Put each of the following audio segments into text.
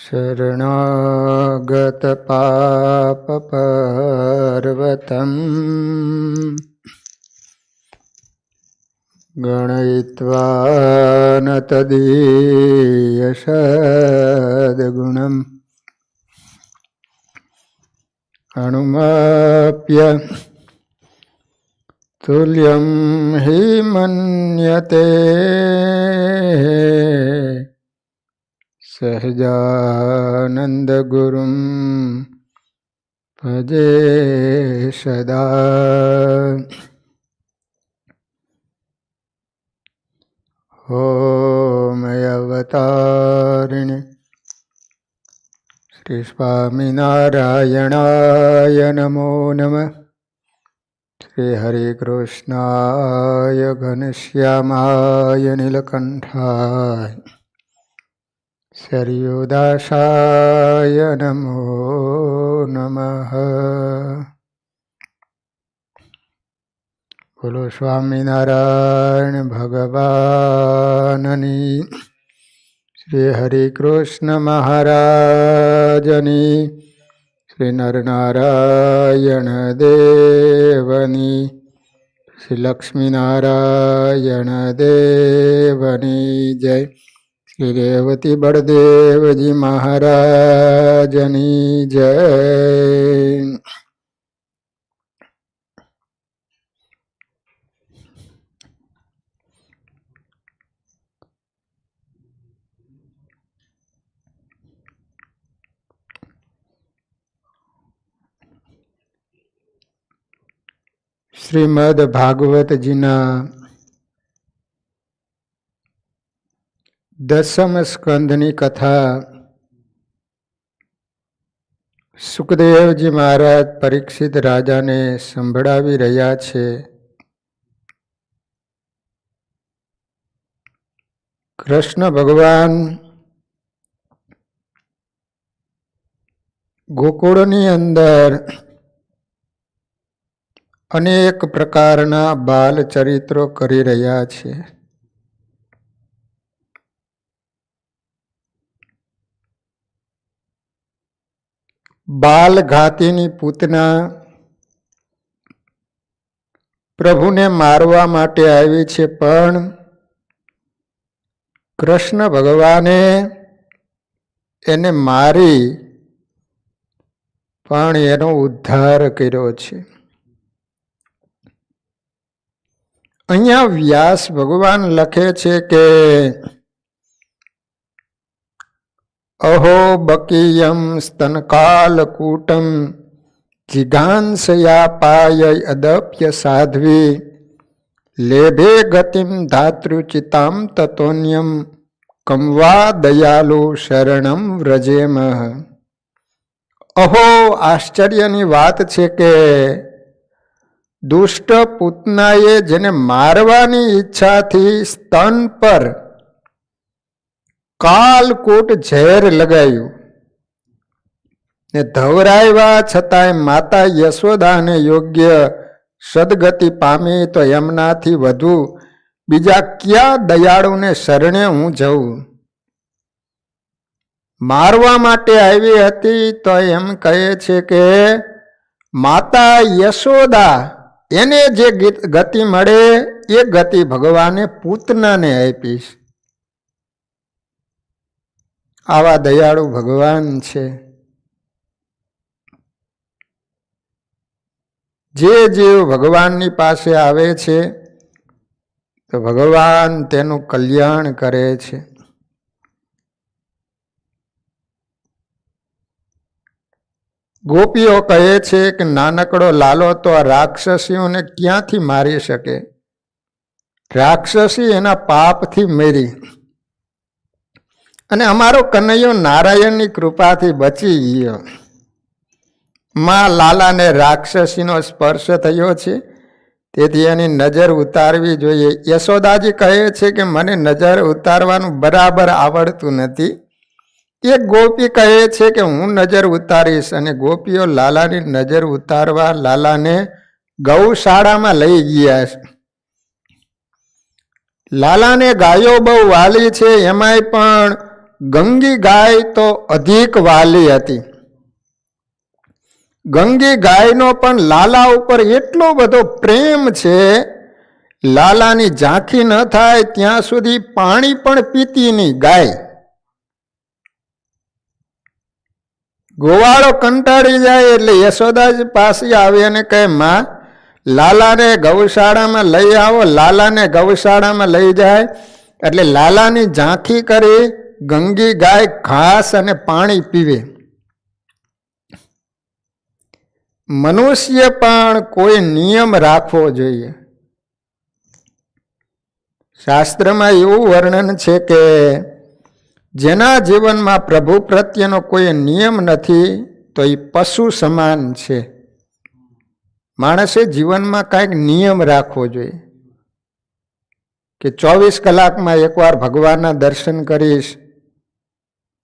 शरणागत पाप पर्वतम् गणयित्वा न तदीयसद्गुणम् अनुमाप्य तुल्यं हि मन्यते सहजानंद गुरुं भजे सदा। ओम अवतारिणे श्री स्वामिनारायणाय नमो नमः। श्री हरे कृष्णाय घनश्यामाय नीलकंठाय सरयुदासाय नमो नमः। बोलो स्वामिनारायण भगवाननी, श्री हरि कृष्ण महाराजनी, श्री नरनारायण देवनी, श्री लक्ष्मीनारायण देवनी जय। श्री रेवती बड़देव जी महाराजनी जय। श्रीमद भागवत जीना 10મ સ્કંધની કથા સુખદેવજી મહારાજ પરીક્ષિત રાજાને સંભળાવી રહ્યા છે. કૃષ્ણ ભગવાન ગોકુળની અંદર અનેક પ્રકારના બાલ ચરિત્રો કરી રહ્યા છે. બાલ ઘાતીની પૂતના પ્રભુને મારવા માટે આવી છે, પણ કૃષ્ણ ભગવાને એને મારી પણ એનો ઉદ્ધાર કર્યો છે. અહીંયા વ્યાસ ભગવાન લખે છે કે અહો બકીયમ સ્તનકાલકૂટમ જિઘાંસયા પાય અદપ્ય સાધ્વી લેભે ગતિમ ધાતૃચિતામ તતોન્યમ કમવા દયાલુ શરણમ વ્રજેમ. અહો, આશ્ચર્યની વાત છે કે દુષ્ટ પૂતનાએ જેને મારવાની ઈચ્છાથી સ્તન પર કાલકૂટ ઝેર લગાવ્યું ને ધવરાવ્યા, છતાંય માતા યશોદાને યોગ્ય સદગતિ પામી તો એમનાથી વધુ બીજા ક્યાં દયાળુને શરણે હું જઉં. મારવા માટે આવી હતી તો એમ કહે છે કે માતા યશોદા એને જે ગતિ મળે એ ગતિ ભગવાને પૂતનાને આપીશ. આવા દયાળુ ભગવાન છે. જે જીવ ભગવાનની પાસે આવે છે તો ભગવાન તેનું કલ્યાણ કરે છે. ગોપીઓ કહે છે કે નાનકડો લાલો તો આ રાક્ષસીઓને ક્યાંથી મારી શકે? રાક્ષસી એના પાપથી મરી અને અમારો કનૈયો નારાયણની કૃપાથી બચી ગયો. માં લાલાને રાક્ષસીનો સ્પર્શ થયો છે, તેથી એની નજર ઉતારવી જોઈએ. યશોદાજી કહે છે કે મને નજર ઉતારવાનું બરાબર આવડતું નથી. એક ગોપી કહે છે કે હું નજર ઉતારીશ, અને ગોપીઓ લાલાની નજર ઉતારવા લાલાને ગૌશાળામાં લઈ ગયા છે. લાલાને ગાયો બહુ વાલી છે, એમાંય પણ ગંગી ગાય તો અધિક વાલી હતી. ગંગી ગાયનો પણ લાલા ઉપર એટલો બધો પ્રેમ છે, લાલાની ઝાંખી ન થાય ત્યાં સુધી પાણી પણ પીતી નહીં ગાય. ગોવાળો કંટાળી જાય એટલે યશોદાજી પાસે આવે અને કહે, માં, લાલાને ગૌશાળામાં લઈ આવો. લાલાને ગૌશાળામાં લઈ જાય એટલે લાલાની ઝાંખી કરી ગંગી ગાય ઘાસ અને પાણી પીવે. મનુષ્ય પણ કોઈ નિયમ રાખવો જોઈએ. શાસ્ત્રમાં એવું વર્ણન છે કે જેના જીવનમાં પ્રભુ પ્રત્યેનો કોઈ નિયમ નથી તો એ પશુ સમાન છે. માણસે જીવનમાં કાંઈક નિયમ રાખવો જોઈએ કે 24 કલાકમાં એકવાર ભગવાનના દર્શન કરીશ,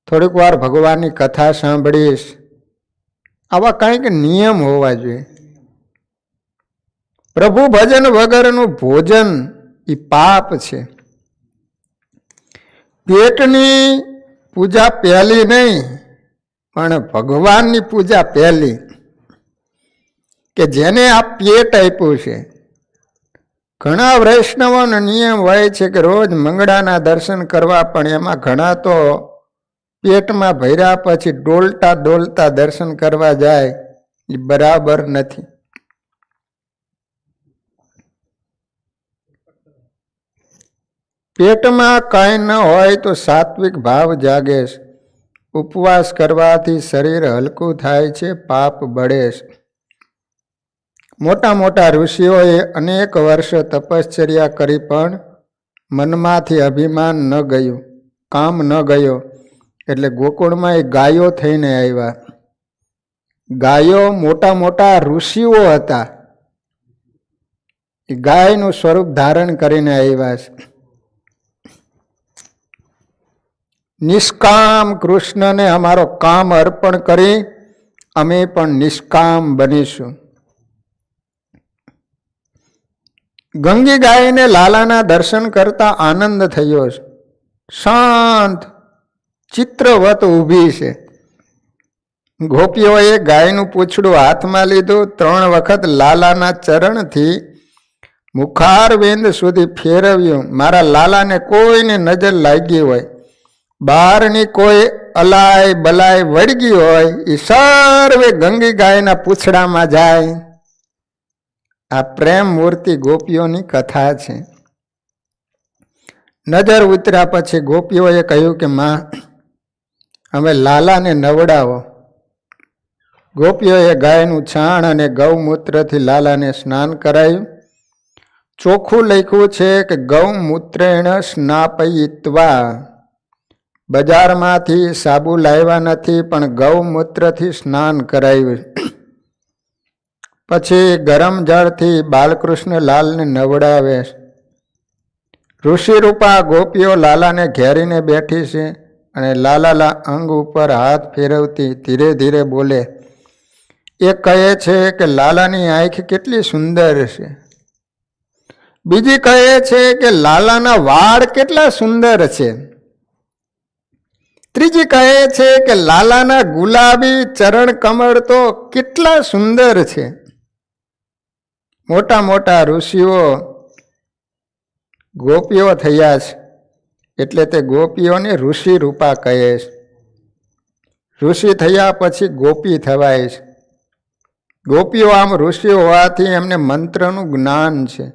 થોડીક વાર ભગવાનની કથા સાંભળીશ. આવા કાંઈક નિયમ હોવા જોઈએ. પ્રભુ ભજન વગરનું ભોજન એ પાપ છે. પેટની પૂજા પહેલી નહીં, પણ ભગવાનની પૂજા પહેલી. કે જેને આ પેટ આપ્યું છે. ઘણા વૈષ્ણવોનો નિયમ હોય છે કે રોજ મંગળાના દર્શન કરવા, પણ એમાં ઘણા તો પેટમાં ભર્યા પછી ડોલતા ડોલતા દર્શન કરવા જાય. એ બરાબર નથી. પેટમાં કાંઈ ન હોય તો સાત્વિક ભાવ જાગે છે. ઉપવાસ કરવાથી શરીર હલકું થાય છે, પાપ બળે છે. મોટા મોટા ઋષિઓએ અનેક વર્ષ તપશ્ચર્યા કરી પણ મનમાંથી અભિમાન ન ગયું, કામ ન ગયો. એટલે ગોકુળમાં એ ગાયો થઈને આવ્યા. ગાયો મોટા મોટા ઋષિઓ હતા. એ ગાયનું સ્વરૂપ ધારણ કરીને આવ્યા છે. નિષ્કામ કૃષ્ણને અમારો કામ અર્પણ કરી અમે પણ નિષ્કામ બનીશું. ગંગી ગાયને લાલાના દર્શન કરતા આનંદ થયો છે. શાંત ચિત્રવત ઊભી છે. ગોપીઓએ ગાયનું પૂંછડું હાથમાં લીધું. 3 વખત લાલાના ચરણથી મુખારવિંદ સુધી ફેરવ્યું. મારા લાલાને કોઈને નજર લાગી હોય, બહારની કોઈ અલાય બલાય વળગી હોય, એ સર્વે ગંગી ગાયના પૂંછડામાં જાય. આ પ્રેમ મૂર્તિ ગોપીઓની કથા છે. નજર ઉતર્યા પછી ગોપીઓએ કહ્યું કે માં, હવે લાલાને નવડાવો. ગોપીઓએ ગાયનું છાણ અને ગૌમૂત્રથી લાલાને સ્નાન કરાયું. ચોખ્ખું લખ્યું છે કે ગૌમૂત્રેણ સ્નાપયિત્વા. બજારમાંથી સાબુ લાવ્યા નથી, પણ ગૌમૂત્રથી સ્નાન કરાવ્યું. પછી ગરમ જળથી બાલકૃષ્ણ લાલને નવડાવે. ઋષિરૂપા ગોપીઓ લાલાને ઘેરીને બેઠી છે અને લાલા અંગ ઉપર હાથ ફેરવતી ધીરે ધીરે બોલે. એ કહે છે કે લાલાની આંખ કેટલી સુંદર છે. બીજી કહે છે કે લાલાના વાળ કેટલા સુંદર છે. ત્રીજી કહે છે કે લાલાના ગુલાબી ચરણ કમળ તો કેટલા સુંદર છે. મોટા મોટા ઋષિઓ ગોપીઓ થયા છે, એટલે તે ગોપીઓને ઋષિ રૂપા કહે છે. ઋષિ થયા પછી ગોપી થવાય છે. ગોપીઓ આમ ઋષિ હોવાથી એમને મંત્રનું જ્ઞાન છે.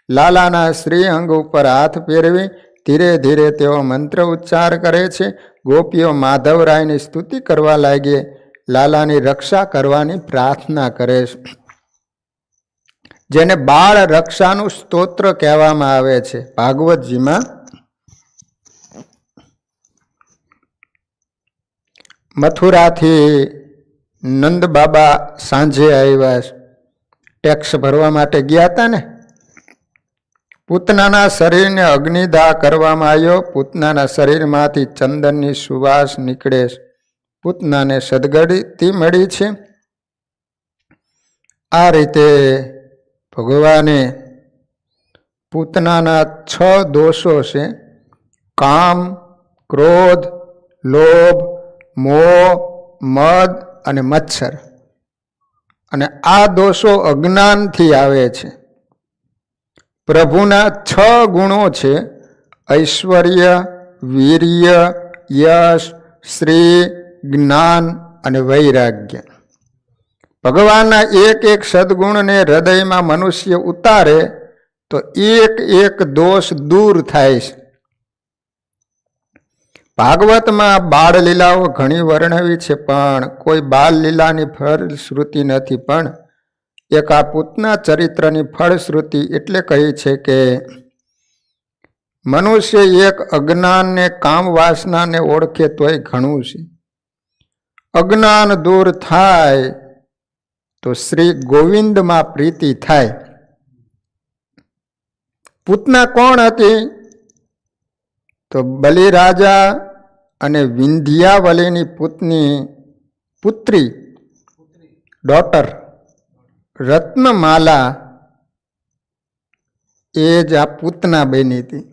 લાલાના શ્રી અંગ ઉપર હાથ ફેરવી ધીરે ધીરે તેઓ મંત્ર ઉચ્ચાર કરે છે. ગોપીઓ માધવરાયની સ્તુતિ કરવા લાગી. લાલાની રક્ષા કરવાની પ્રાર્થના કરે છે, જેને બાળ રક્ષાનું સ્તોત્ર કહેવામાં આવે છે. ભાગવતજીમાં મથુરાથી નંદ બાબા સાંજે આવ્યા. ટેક્સ ભરવા માટે ગયા હતા ને. પૂતનાના શરીરને અગ્નિદાહ કરવામાં આવ્યો. પૂતનાના શરીરમાંથી ચંદનની સુવાસ નીકળે. પૂતનાને સદગતિ મળી છે. આ રીતે ભગવાને પૂતનાના 6 દોષો છે: કામ, ક્રોધ, લોભ, મોહ, મદ અને મત્સર. અને આ દોષો અજ્ઞાનથી આવે છે. પ્રભુના 6 ગુણો છે: ઐશ્વર્ય, વીર્ય, યશ, શ્રી, જ્ઞાન અને વૈરાગ્ય. ભગવાનના એક એક સદગુણને હૃદયમાં મનુષ્ય ઉતારે તો એક એક દોષ દૂર થાય છે. ભાગવતમાં બાળ લીલાઓ ઘણી વર્ણવી છે, પણ કોઈ બાળ લીલાની ફળશ્રુતિ નથી. પણ એક આ પૂતના ચરિત્રની ફળશ્રુતિ એટલે કહી છે કે મનુષ્ય એક અજ્ઞાનને, કામ વાસનાને ઓળખે તોય ઘણું છે. અજ્ઞાન દૂર થાય તો શ્રી ગોવિંદમાં પ્રીતિ થાય. પૂતના કોણ હતી? તો બલિરાજા અને વિંધ્યાવલીની પુત્રી ડોટર રત્નમાલા એ જ આ પૂતના બની હતી.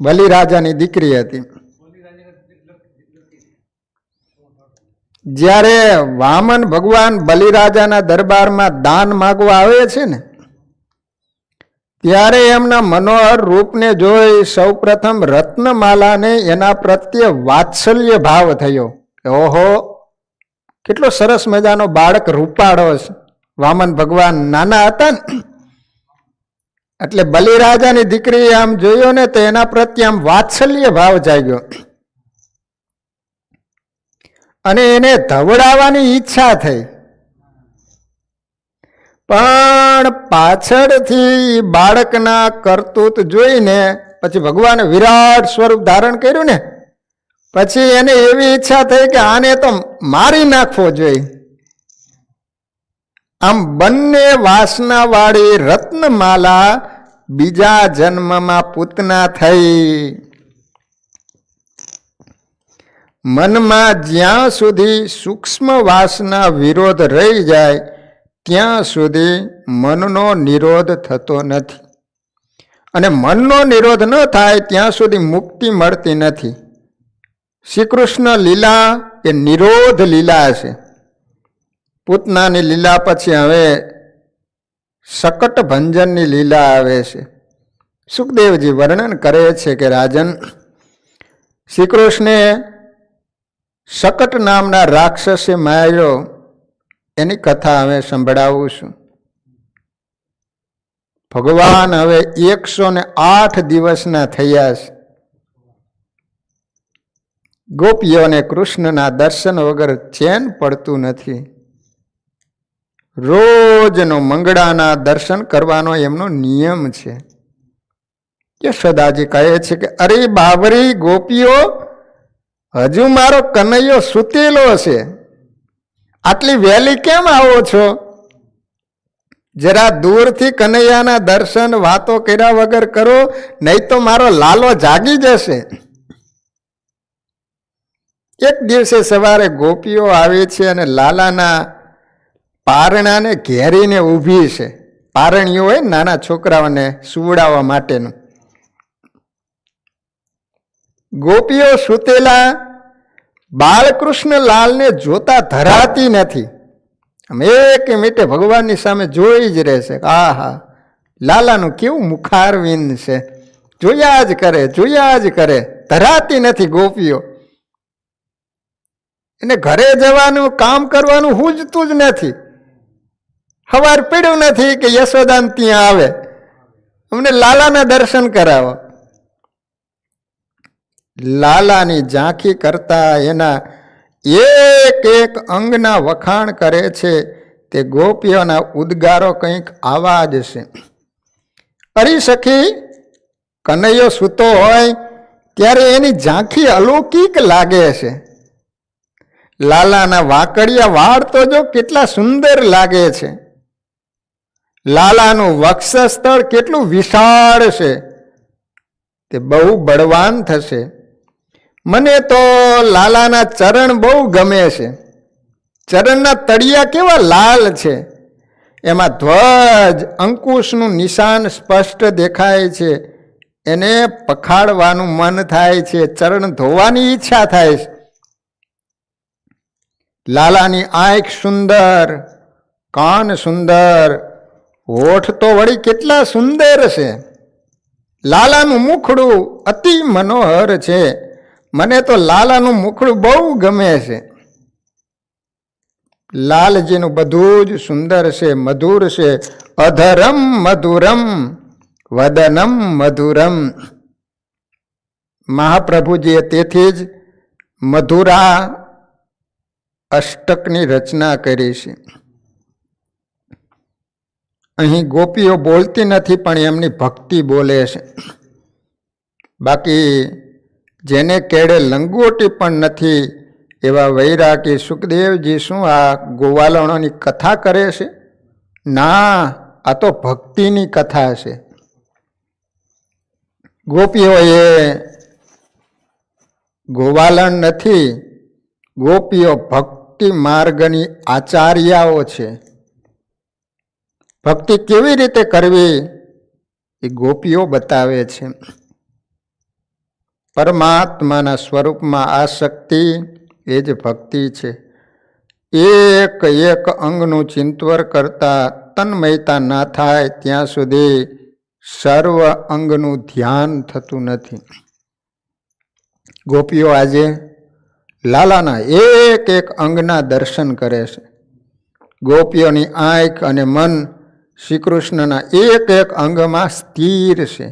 બલિરાજાની દીકરી હતી. જ્યારે વામન ભગવાન બલિરાજાના દરબારમાં દાન માગવા આવે છે ને, ત્યારે એમના મનોહર રૂપને જોઈ સૌપ્રથમ રત્નમાલાને એના પ્રત્યે વાત્સલ્ય ભાવ થયો. ઓહો, કેટલો સરસ મજાનો બાળક રૂપાળો છે. વામન ભગવાન નાના હતા ને, એટલે બલિરાજાની દીકરી આમ જોયો ને તો એના પ્રત્યે આમ વાત્સલ્ય ભાવ જાગ્યો અને એને ધવડાવવાની ઈચ્છા થઈ. પણ પાછળથી બાળકના કરતૂત જોઈને પછી ભગવાને વિરાટ સ્વરૂપ ધારણ કર્યું ને, પછી એને એવી ઈચ્છા થઈ કે આને તો મારી નાખવો જોઈએ. આમ બંને વાસનાવાળી રત્નમાલા બીજા જન્મમાં પૂતના થઈ. મનમાં જ્યાં સુધી સૂક્ષ્મ વાસના વિરોધ રહી જાય ત્યાં સુધી મનનો નિરોધ થતો નથી. અને મનનો નિરોધ ન થાય ત્યાં સુધી મુક્તિ મળતી નથી. શ્રી કૃષ્ણ લીલા એ નિરોધ લીલા છે. પૂતનાની લીલા પછી હવે શકટ ભંજનની લીલા આવે છે. સુખદેવજી વર્ણન કરે છે કે રાજન, શ્રી કૃષ્ણે શકટ નામના રાક્ષસે માર્યો, એની કથા હવે સંભળાવું છું. ભગવાન હવે 108 દિવસના થયા છે. ગોપીઓને કૃષ્ણના દર્શન વગર ચેન પડતું નથી. રોજનો મંગળાના દર્શન કરવાનો એમનો નિયમ છે. યશોદાજી કહે છે કે અરે બાબરી ગોપીઓ, હજુ મારો કનૈયો સૂતેલો છે, આટલી વહેલી કેમ આવો છો? જરા દૂરથી કનૈયાના દર્શન વાતો કર્યા વગર કરો, નહીં તો મારો લાલો જાગી જશે. એક દિવસે સવારે ગોપીઓ આવે છે અને લાલાના પારણાને ઘેરીને ઊભી છે. પારણીઓ હોય નાના છોકરાઓને સુવડાવવા માટેનું. ગોપીઓ સૂતેલા બાળકૃષ્ણ લાલને જોતા ધરાતી નથી. આમ એક મીટે ભગવાનની સામે જોઈ જ રહેશે. આહા, લાલાનું કેવું મુખારવિંદ છે, જોયા જ કરે, જોયા જ કરે. ધરાતી નથી ગોપીઓ. એને ઘરે જવાનું, કામ કરવાનું હુજતું જ નથી. હવાર પડ્યું નથી કે યશોદાન ત્યાં આવે, અમને લાલાના દર્શન કરાવો. લાલાની ઝાંખી કરતા એના એક એક અંગના વખાણ કરે છે. તે ગોપીઓના ઉદ્ગારો કંઈક આવા જ છે. અરી સખી, કનૈયો સૂતો હોય ત્યારે એની ઝાંખી અલૌકિક લાગે છે. લાલાના વાકડિયા વાળ તો જો કેટલા સુંદર લાગે છે. લાલાનું વક્ષસ્થળ કેટલું વિશાળ છે. તે બહુ બળવાન થશે. મને તો લાલાના ચરણ બહુ ગમે છે. ચરણના તળિયા કેવા લાલ છે, એમાં ધ્વજ અંકુશનું નિશાન સ્પષ્ટ દેખાય છે. એને પખાડવાનું મન થાય છે, ચરણ ધોવાની ઈચ્છા થાય છે. લાલાની આંખ સુંદર, કાન સુંદર, હોઠ તો વળી કેટલા સુંદર છે. લાલાનું મુખડું અતિ મનોહર છે. મને તો લાલાનું મુખડું બહુ ગમે છે. લાલજીનું બધું જ સુંદર છે, મધુર છે. અધરમ મધુરમ વદનમ મધુરમ. મહાપ્રભુજીએ તેથી જ મધુરા અષ્ટકની રચના કરી છે. અહીં ગોપીઓ બોલતી નથી, પણ એમની ભક્તિ બોલે છે. બાકી જેને કેડે લંગોટી પણ નથી એવા વૈરાગી સુખદેવજી શું આ ગોવાલણોની કથા કરે છે? ના, આ તો ભક્તિની કથા છે. ગોપીઓએ ગોવાલણ નથી, ગોપીઓ ભક્તિ માર્ગની આચાર્યાઓ છે. ભક્તિ કેવી રીતે કરવી એ ગોપીઓ બતાવે છે. પરમાત્માના સ્વરૂપમાં આસક્તિ એ જ ભક્તિ છે. એક એક અંગનું ચિંતવર કરતા તન્મયતા ના થાય ત્યાં સુધી સર્વ અંગનું ધ્યાન થતું નથી. ગોપીઓ આજે લાલાના એક એક અંગના દર્શન કરે છે. ગોપીઓની આંખ અને મન શ્રી કૃષ્ણના એક એક અંગમાં સ્થિર છે.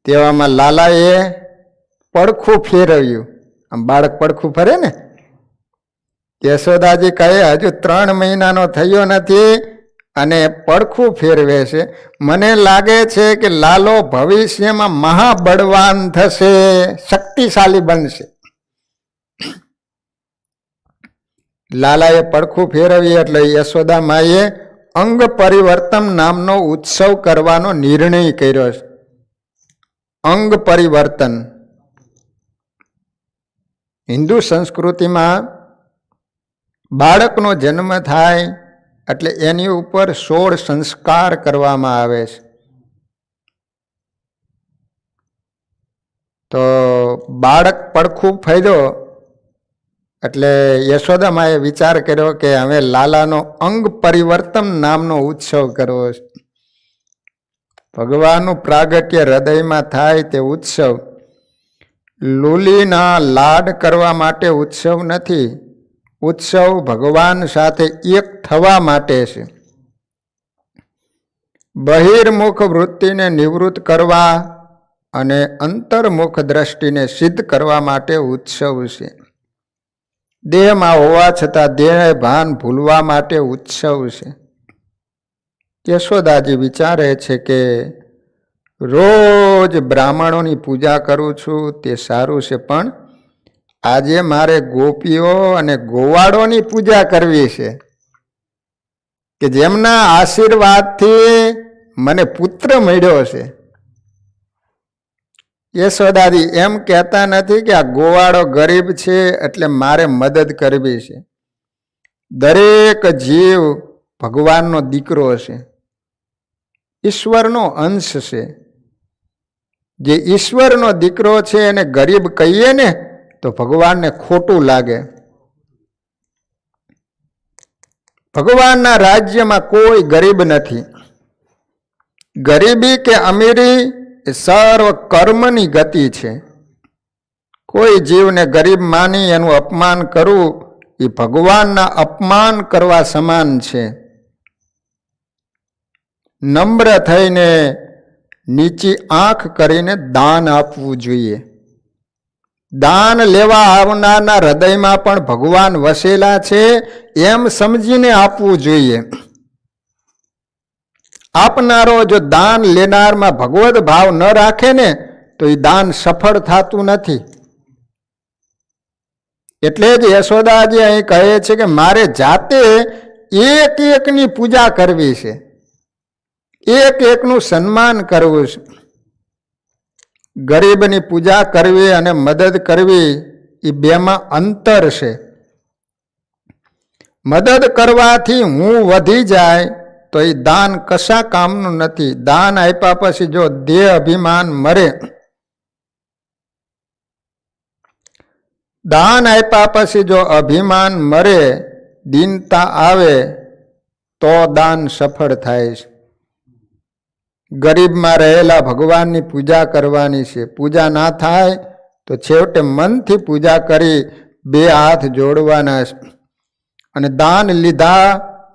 તેવામાં લાલાએ પડખું ફેરવ્યું. આમ બાળક પડખું ફરે ને, યશોદાજી કહે હજુ 3 મહિનાનો થયો નથી અને પડખું ફેરવે છે. મને લાગે છે કે લાલો ભવિષ્યમાં મહાબળવાન થશે, શક્તિશાળી બનશે. લાલાએ પડખું ફેરવી એટલે યશોદા માએ અંગ પરિવર્તન નામનો ઉત્સવ કરવાનો નિર્ણય કર્યો છે. અંગ પરિવર્તન હિન્દુ સંસ્કૃતિમાં બાળકનો જન્મ થાય એટલે એની ઉપર 16 સંસ્કાર કરવામાં આવે છે. તો બાળક પડખું ફર્યો એટલે યશોદામાએ વિચાર કર્યો કે હવે લાલાનો અંગ પરિવર્તન નામનો ઉત્સવ કરવો છે. ભગવાનનું પ્રાગટ્ય હૃદયમાં થાય તે ઉત્સવ લુલીના લાડ કરવા માટે ઉત્સવ નથી. ઉત્સવ ભગવાન સાથે એક થવા માટે છે. બહિર્મુખ વૃત્તિને નિવૃત્ત કરવા અને અંતર્મુખ દ્રષ્ટિને સિદ્ધ કરવા માટે ઉત્સવ છે. દેહમાં હોવા છતાં દેહ ભાન ભૂલવા માટે ઉત્સવ છે. યશોદાજી વિચારે છે કે રોજ બ્રાહ્મણોની પૂજા કરું છું તે સારું છે, પણ આજે મારે ગોપીઓ અને ગોવાળોની પૂજા કરવી છે કે જેમના આશીર્વાદથી મને પુત્ર મળ્યો છે. યશોદાજી એમ કહેતા નથી કે આ ગોવાળો ગરીબ છે એટલે મારે મદદ કરવી છે. દરેક જીવ ભગવાનનો દીકરો છે, ઈશ્વરનો અંશ છે. જે ઈશ્વરનો દીકરો છે એને ગરીબ કહીએ ને તો ભગવાનને ખોટું લાગે. ભગવાનના રાજ્યમાં કોઈ ગરીબ નથી. ગરીબી કે અમીરી એ સર્વ કર્મની ગતિ છે. કોઈ જીવને ગરીબ માની એનું અપમાન કરવું એ ભગવાનના અપમાન કરવા સમાન છે. નમ્ર થઈને નીચી આંખ કરીને દાન આપવું જોઈએ. દાન લેવા આવનારના હૃદયમાં પણ ભગવાન વસેલા છે એમ સમજીને આપવું જોઈએ. આપનારો જો દાન લેનારમાં ભગવદ ભાવ ન રાખે ને તો એ દાન સફળ થતું નથી. એટલે જ યશોદાજી અહીં કહે છે કે મારે જાતે એક એકની પૂજા કરવી છે, એક એકનું સન્માન કરવું છે. ગરીબની પૂજા કરવી અને મદદ કરવી એ બેમાં અંતર છે. મદદ કરવાથી હું વધી જાય તો એ દાન કશા કામનું નથી. દાન આપ્યા પછી જો દેહ અભિમાન મરે, દાન આપ્યા પછી જો અભિમાન મરે, દીનતા આવે, તો દાન સફળ થાય છે. ગરીબમાં રહેલા ભગવાનની પૂજા કરવાની છે. પૂજા ના થાય તો છેવટે મનથી પૂજા કરી 2 હાથ જોડવાના છે અને દાન લીધા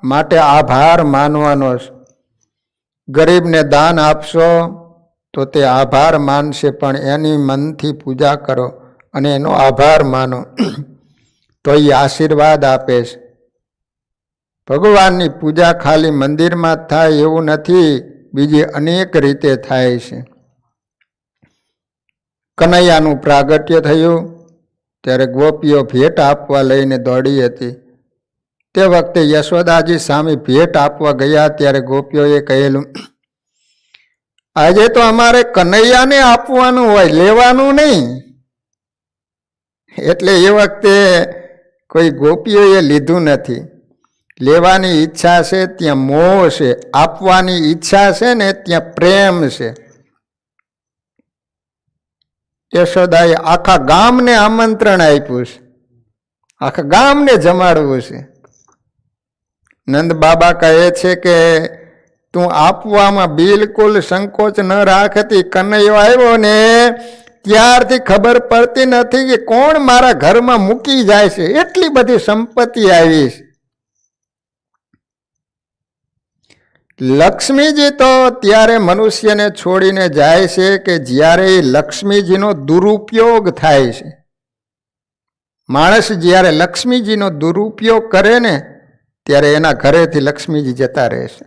માટે આભાર માનવાનો છે. ગરીબને દાન આપશો તો તે આભાર માનશે, પણ એની મનથી પૂજા કરો અને એનો આભાર માનો તો એ આશીર્વાદ આપે છે. ભગવાનની પૂજા ખાલી મંદિરમાં જ થાય એવું નથી, બીજી અનેક રીતે થાય છે. કનૈયાનું પ્રાગટ્ય થયું ત્યારે ગોપીઓ ભેટ આપવા લઈને દોડી હતી. તે વખતે યશોદાજી સામે ભેટ આપવા ગયા ત્યારે ગોપીઓએ કહેલું, આજે તો અમારે કનૈયાને આપવાનું હોય, લેવાનું નહીં. એટલે એ વખતે કોઈ ગોપીઓએ લીધું નથી. લેવાની ઈચ્છા છે ત્યાં મોહ છે, આપવાની ઈચ્છા છે ને ત્યાં પ્રેમ છે. યશોદાએ આખા ગામને આમંત્રણ આપ્યું છે, આખા ગામને જમાડવું છે. નંદ બાબા કહે છે કે તું આપવામાં બિલકુલ સંકોચ ન રાખતી. કનૈયો આવ્યો ને ત્યારથી ખબર પડતી નથી કે કોણ મારા ઘરમાં મૂકી જાય છે, એટલી બધી સંપત્તિ આવી છે. લક્ષ્મીજી તો ત્યારે મનુષ્યને છોડીને જાય છે કે જ્યારે લક્ષ્મીજીનો દુરુપયોગ થાય છે. માણસ જ્યારે લક્ષ્મીજીનો દુરુપયોગ કરે ને ત્યારે એના ઘરેથી લક્ષ્મીજી જતા રહેશે.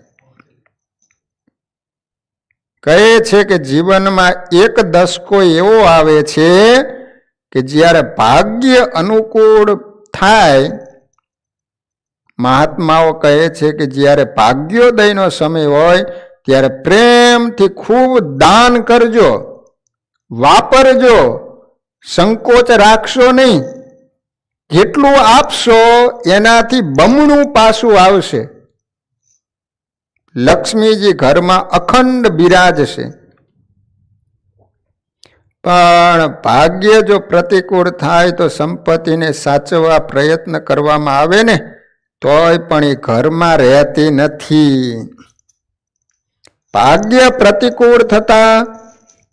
કહે છે કે જીવનમાં એક દશકો એવો આવે છે કે જ્યારે ભાગ્ય અનુકૂળ થાય. મહાત્માઓ કહે છે કે જ્યારે ભાગ્યોદયનો સમય હોય ત્યારે પ્રેમથી ખૂબ દાન કરજો, વાપરજો, સંકોચ રાખશો નહીં. જેટલું આપશો એનાથી બમણું પાછું આવશે. લક્ષ્મીજી ઘરમાં અખંડ બિરાજશે. પણ ભાગ્ય જો પ્રતિકૂળ થાય તો સંપત્તિને સાચવવા પ્રયત્ન કરવામાં આવે ને તોય પણ એ ઘરમાં રહેતી નથી. ભાગ્ય પ્રતિકૂળ થતા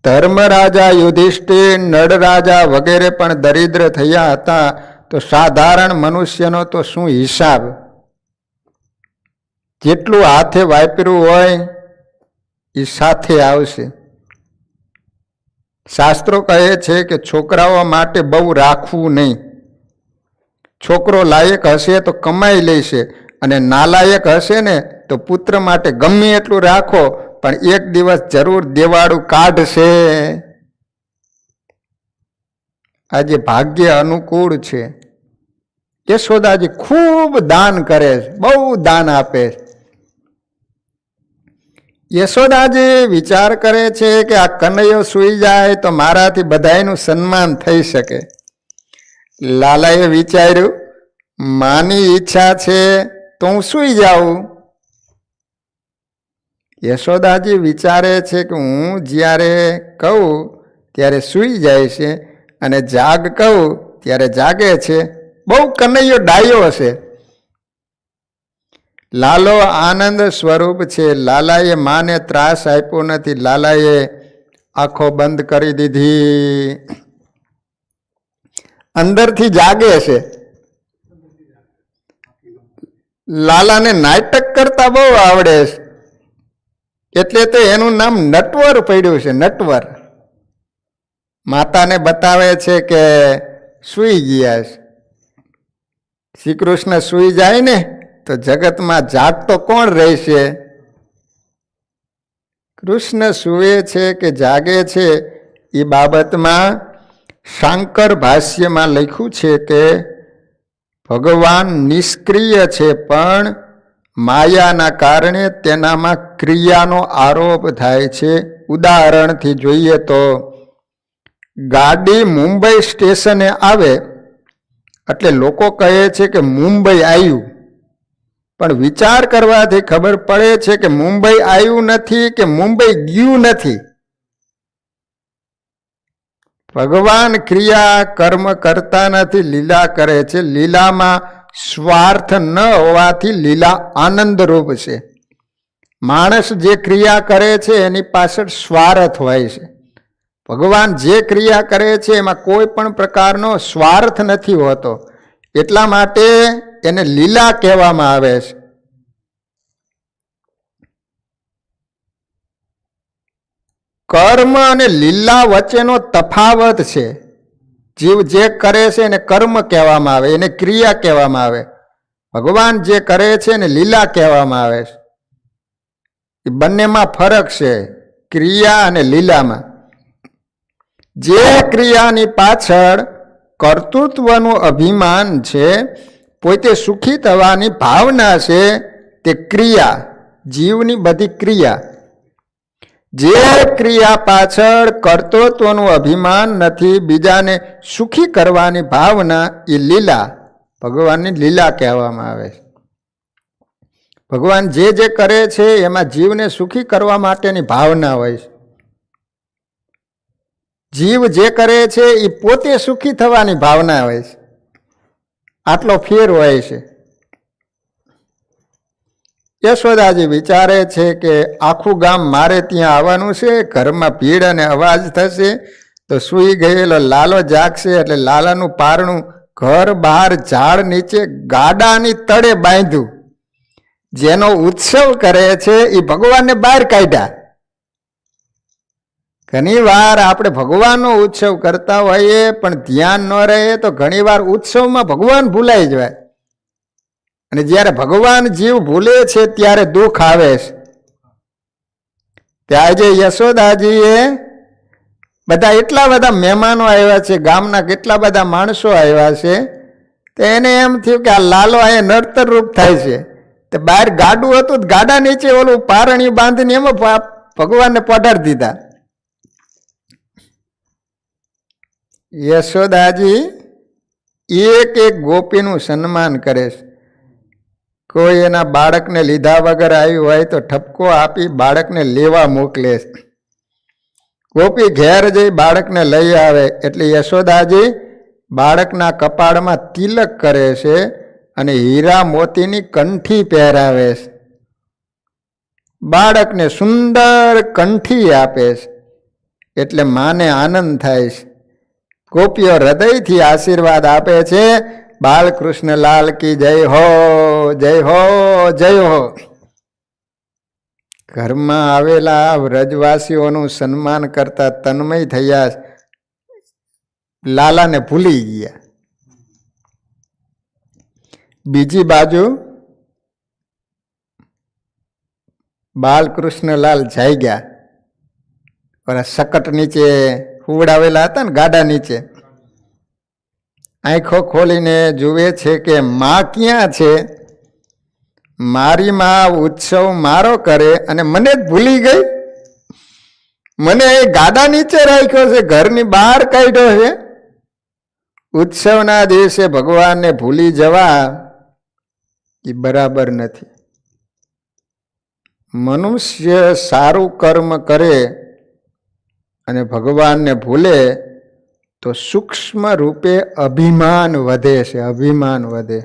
ધર્મરાજા યુધિષ્ઠિર, નળરાજા વગેરે પણ દરિદ્ર થયા હતા. તો સાધારણ મનુષ્યનો તો શું હિસાબ. જેટલું હાથે વાપર્યું હોય એ સાથે આવશે. શાસ્ત્રો કહે છે કે છોકરાઓ માટે બહુ રાખવું નહીં. છોકરો લાયક હશે તો કમાઈ લેશે અને નાલાયક હશે ને તો પુત્ર માટે ગમે એટલું રાખો પણ એક દિવસ જરૂર દેવાળું કાઢશે. આજે ભાગ્ય અનુકૂળ છે. યશોદાજી ખૂબ દાન કરે છે, બહુ દાન આપે છે. યશોદાજી વિચાર કરે છે કે આ કનૈયો સૂઈ જાય તો મારાથી બધાયનું સન્માન થઈ શકે. લાલાએ વિચાર્યું માની ઈચ્છા છે તો હું સૂઈ જાઉં. યશોદાજી વિચારે છે કે હું જ્યારે કહું ત્યારે સૂઈ જાય છે અને જાગ કહું ત્યારે જાગે છે. બહુ કનૈયો ડાયો હશે. લાલો આનંદ સ્વરૂપ છે. લાલાએ માને ત્રાસ આપ્યો નથી. લાલાએ આંખો બંધ કરી દીધી, અંદરથી જાગે છે. લાલાને નાટક કરતા બહુ આવડે છે, એટલે તો એનું નામ નટવર પડ્યું છે. નટવર. માતાને બતાવે છે કે સૂઈ ગયા છે. શ્રી કૃષ્ણ સૂઈ જાય ને તો જગતમાં જાગતો કોણ રહેશે? કૃષ્ણ સૂવે છે કે જાગે છે એ બાબતમાં શાંકર ભાષ્યમાં લખ્યું છે કે ભગવાન નિષ્ક્રિય છે પણ માયાના કારણે તેનામાં ક્રિયાનો આરોપ થાય છે. ઉદાહરણથી જોઈએ તો ગાડી મુંબઈ સ્ટેશને આવે એટલે લોકો કહે છે કે મુંબઈ આવ્યું. પણ વિચાર કરવાથી ખબર પડે છે કે મુંબઈ આવ્યું નથી કે મુંબઈ ગયું નથી. ભગવાન ક્રિયા કર્મ કરતા નથી, લીલા કરે છે. લીલામાં સ્વાર્થ ન હોવાથી લીલા આનંદરૂપ છે. માણસ જે ક્રિયા કરે છે એની પાછળ સ્વાર્થ હોય છે. ભગવાન જે ક્રિયા કરે છે એમાં કોઈ પણ પ્રકારનો સ્વાર્થ નથી હોતો, એટલા માટે એને લીલા કહેવામાં આવે છે. કર્મ અને લીલા વચ્ચેનો તફાવત છે. જીવ જે કરે છે એને કર્મ કહેવામાં આવે, એને ક્રિયા કહેવામાં આવે. ભગવાન જે કરે છે એને લીલા કહેવામાં આવે છે. એ બંનેમાં ફરક છે, ક્રિયા અને લીલામાં. જે ક્રિયાની પાછળ કર્તૃત્વનું અભિમાન છે, પોતે સુખી થવાની ભાવના છે, તે ક્રિયા, જીવની બધી ક્રિયા. જે ક્રિયા પાછળ કર્તૃત્વનું અભિમાન નથી, બીજાને સુખી કરવાની ભાવના, એ લીલા, ભગવાનની લીલા કહેવામાં આવે છે. ભગવાન જે જે કરે છે એમાં જીવને સુખી કરવા માટેની ભાવના હોય છે. જીવ જે કરે છે એ પોતે સુખી થવાની ભાવના હોય છે. આટલો ફેર હોય છે. યશોદાજી વિચારે છે કે આખું ગામ મારે ત્યાં આવવાનું છે, ઘરમાં ભીડ અને અવાજ થશે તો સૂઈ ગયેલો લાલો જાગશે, એટલે લાલાનું પારણું ઘર બહાર ઝાડ નીચે ગાડાની તળે બાંધ્યું. જેનો ઉત્સવ કરે છે એ ભગવાનને બહાર કાઢ્યા. ઘણી વાર આપણે ભગવાનનો ઉત્સવ કરતા હોઈએ પણ ધ્યાન ન રહે તો ઘણી વાર ઉત્સવમાં ભગવાન ભૂલાઈ જાય, અને જ્યારે ભગવાન જીવ ભૂલે છે ત્યારે દુઃખ આવે છે. ત્યાં જે યશોદાજીએ બધા એટલા બધા મહેમાનો આવ્યા છે, ગામના કેટલા બધા માણસો આવ્યા છે, તો એને એમ થયું કે આ લાલો અહીંયા નડતર રૂપ થાય છે. તે બહાર ગાડું હતું, ગાડા નીચે ઓલું પારણિયું બાંધીને એમાં ભગવાનને પધારી દીધા. યશોદાજી એક એક ગોપીનું સન્માન કરે છે. કોઈ એના બાળકને લીધા વગર આવ્યું હોય તો ઠપકો આપી બાળકને લેવા મોકલે છે. ગોપી ઘેર જઈ બાળકને લઈ આવે એટલે યશોદાજી બાળકના કપાળમાં તિલક કરે છે અને હીરા મોતીની કંઠી પહેરાવે છે. બાળકને સુંદર કંઠી આપે છે એટલે માને આનંદ થાય છે. ગોપીઓ હૃદયથી આશીર્વાદ આપે છે, બાલકૃષ્ણ લાલ કી જય હો, જય હો, જય હો. ઘરમાં આવેલા વ્રજવાસીઓનું સન્માન કરતા તન્મય થયા, લાલાને ભૂલી ગયા. બીજી બાજુ બાલકૃષ્ણલાલ જાગ્યા, ઓલા સકટ નીચે હુવડાવેલા હતા ને ગાડા નીચે, આંખો ખોલીને જુએ છે કે માં ક્યાં છે. મારી માં ઉત્સવ મારો કરે અને મને જ ભૂલી ગઈ. મને એ ગાડા નીચે રાખ્યો છે, ઘરની બહાર કાઢ્યો છે. ઉત્સવના દિવસે ભગવાનને ભૂલી જવા એ બરાબર નથી. મનુષ્ય સારું કર્મ કરે અને ભગવાનને ભૂલે તો સૂક્ષ્મ રૂપે અભિમાન વધે છે, અભિમાન વધે.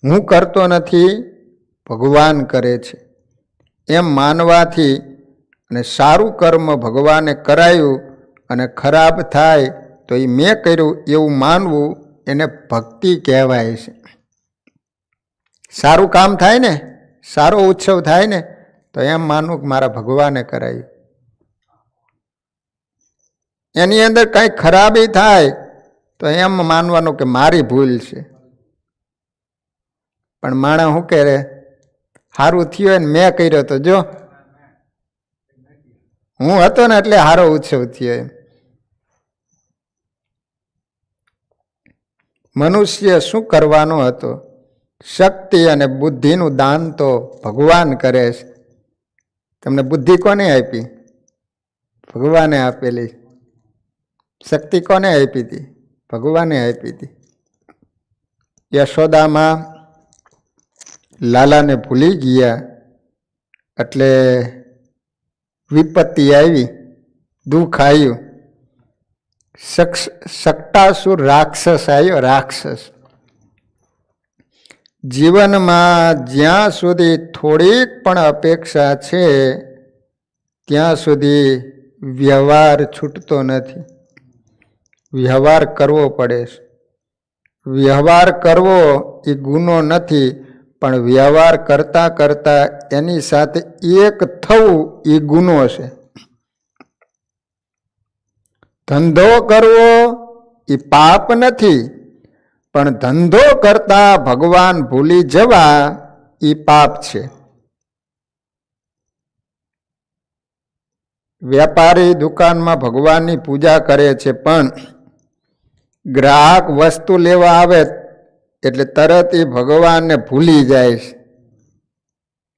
હું કરતો નથી, ભગવાન કરે છે એમ માનવાથી અને સારું કર્મ ભગવાને કરાયું અને ખરાબ થાય તો એ મેં કર્યું એવું માનવું, એને ભક્તિ કહેવાય છે. સારું કામ થાય ને, સારો ઉત્સવ થાય ને તો એમ માનવું કે મારા ભગવાને કરાયું. એની અંદર કંઈ ખરાબી થાય તો એમ માનવાનું કે મારી ભૂલ છે. પણ માણસ શું કરે, સારું થયું હોય ને મેં કર્યો તો જો હું હતો ને એટલે સારો ઉત્સવ થયો એમ. મનુષ્ય શું કરવાનો હતો? શક્તિ અને બુદ્ધિનું દાન તો ભગવાન કરે છે. તમને બુદ્ધિ કોને આપી? ભગવાને આપેલી. શક્તિ કોને આપી હતી? ભગવાને આપી હતી. યશોદામાં લાલાને ભૂલી ગયા એટલે વિપત્તિ આવી, દુઃખ આવ્યું. સટ્ટાસુર રાક્ષસ આવ્યો. રાક્ષસ જીવનમાં જ્યાં સુધી થોડીક પણ અપેક્ષા છે ત્યાં સુધી વ્યવહાર છૂટતો નથી. વ્યવહાર કરવો પડે છે. વ્યવહાર કરવો એ ગુનો નથી, પણ વ્યવહાર કરતા કરતા એની સાથે એક થવું એ ગુનો છે. ધંધો કરવો એ પાપ નથી, પણ ધંધો કરતા ભગવાન ભૂલી જવા એ પાપ છે. વેપારી દુકાનમાં ભગવાનની પૂજા કરે છે, પણ ગ્રાહક વસ્તુ લેવા આવે એટલે તરત એ ભગવાનને ભૂલી જાય છે.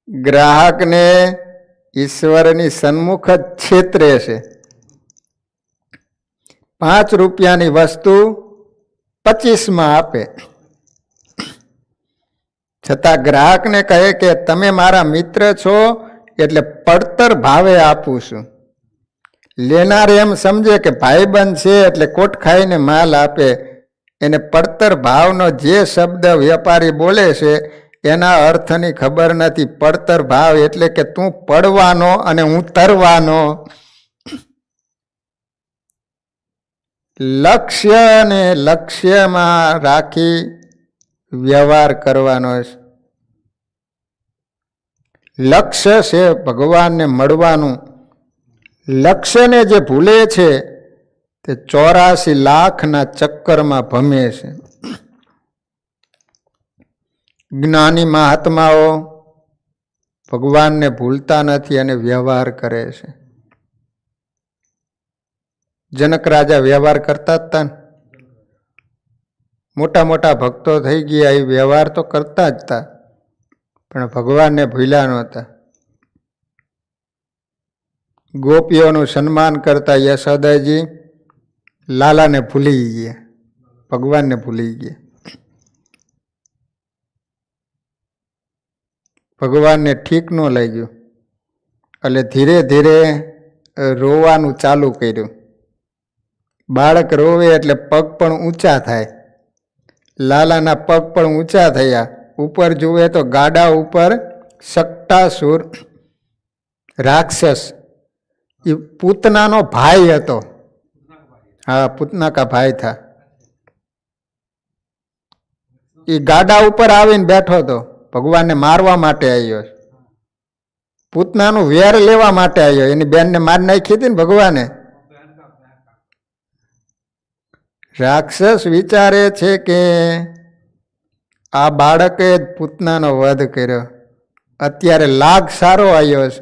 ગ્રાહકને ઈશ્વરની સન્મુખ જ છેતરે છે. 5 રૂપિયાની વસ્તુ 25માં આપે, છતાં ગ્રાહકને કહે કે તમે મારા મિત્ર છો એટલે પડતર ભાવે આપું છું. લેનાર એમ સમજે કે ભાઈબંધ છે એટલે કોટ ખાઈને માલ આપે. એને પડતર ભાવનો જે શબ્દ વેપારી બોલે છે એના અર્થની ખબર નથી. પડતર ભાવ એટલે કે તું પડવાનો અને હું તરવાનો. લક્ષ્યને લક્ષ્યમાં રાખી વ્યવહાર કરવાનો છે. લક્ષ્ય છે ભગવાનને મળવાનું. લક્ષ્યને જે ભૂલે છે તે 84 લાખના ચક્કરમાં ભમે છે. જ્ઞાની મહાત્માઓ ભગવાનને ભૂલતા નથી અને વ્યવહાર કરે છે. જનક રાજા વ્યવહાર કરતા જ હતા ને. મોટા મોટા ભક્તો થઈ ગયા, એ વ્યવહાર તો કરતા જ હતા, પણ ભગવાનને ભૂલ્યા નહોતા. ગોપીઓનું સન્માન કરતા યશોદાજી લાલાને ભૂલી ગયા, ભગવાનને ભૂલી ગયા. ભગવાનને ઠીક ન લાગ્યું એટલે ધીરે ધીરે રોવાનું ચાલુ કર્યું. બાળક રોવે એટલે પગ પણ ઊંચા થાય. લાલાના પગ પણ ઊંચા થયા. ઉપર જુએ તો ગાડા ઉપર સટ્ટાસુર રાક્ષસ, એ પૂતનાનો ભાઈ હતો. હા, પૂતના કા ભાઈ થા. એ ગાડા ઉપર આવીને બેઠો હતો. ભગવાનને મારવા માટે આવ્યો. પૂતનાનું વેર લેવા માટે આવ્યો. એની બેનને માર નાખી હતી ને ભગવાને. રાક્ષસ વિચારે છે કે આ બાળકે જ પૂતનાનો વધ કર્યો, અત્યારે લાગ સારો આવ્યો છે,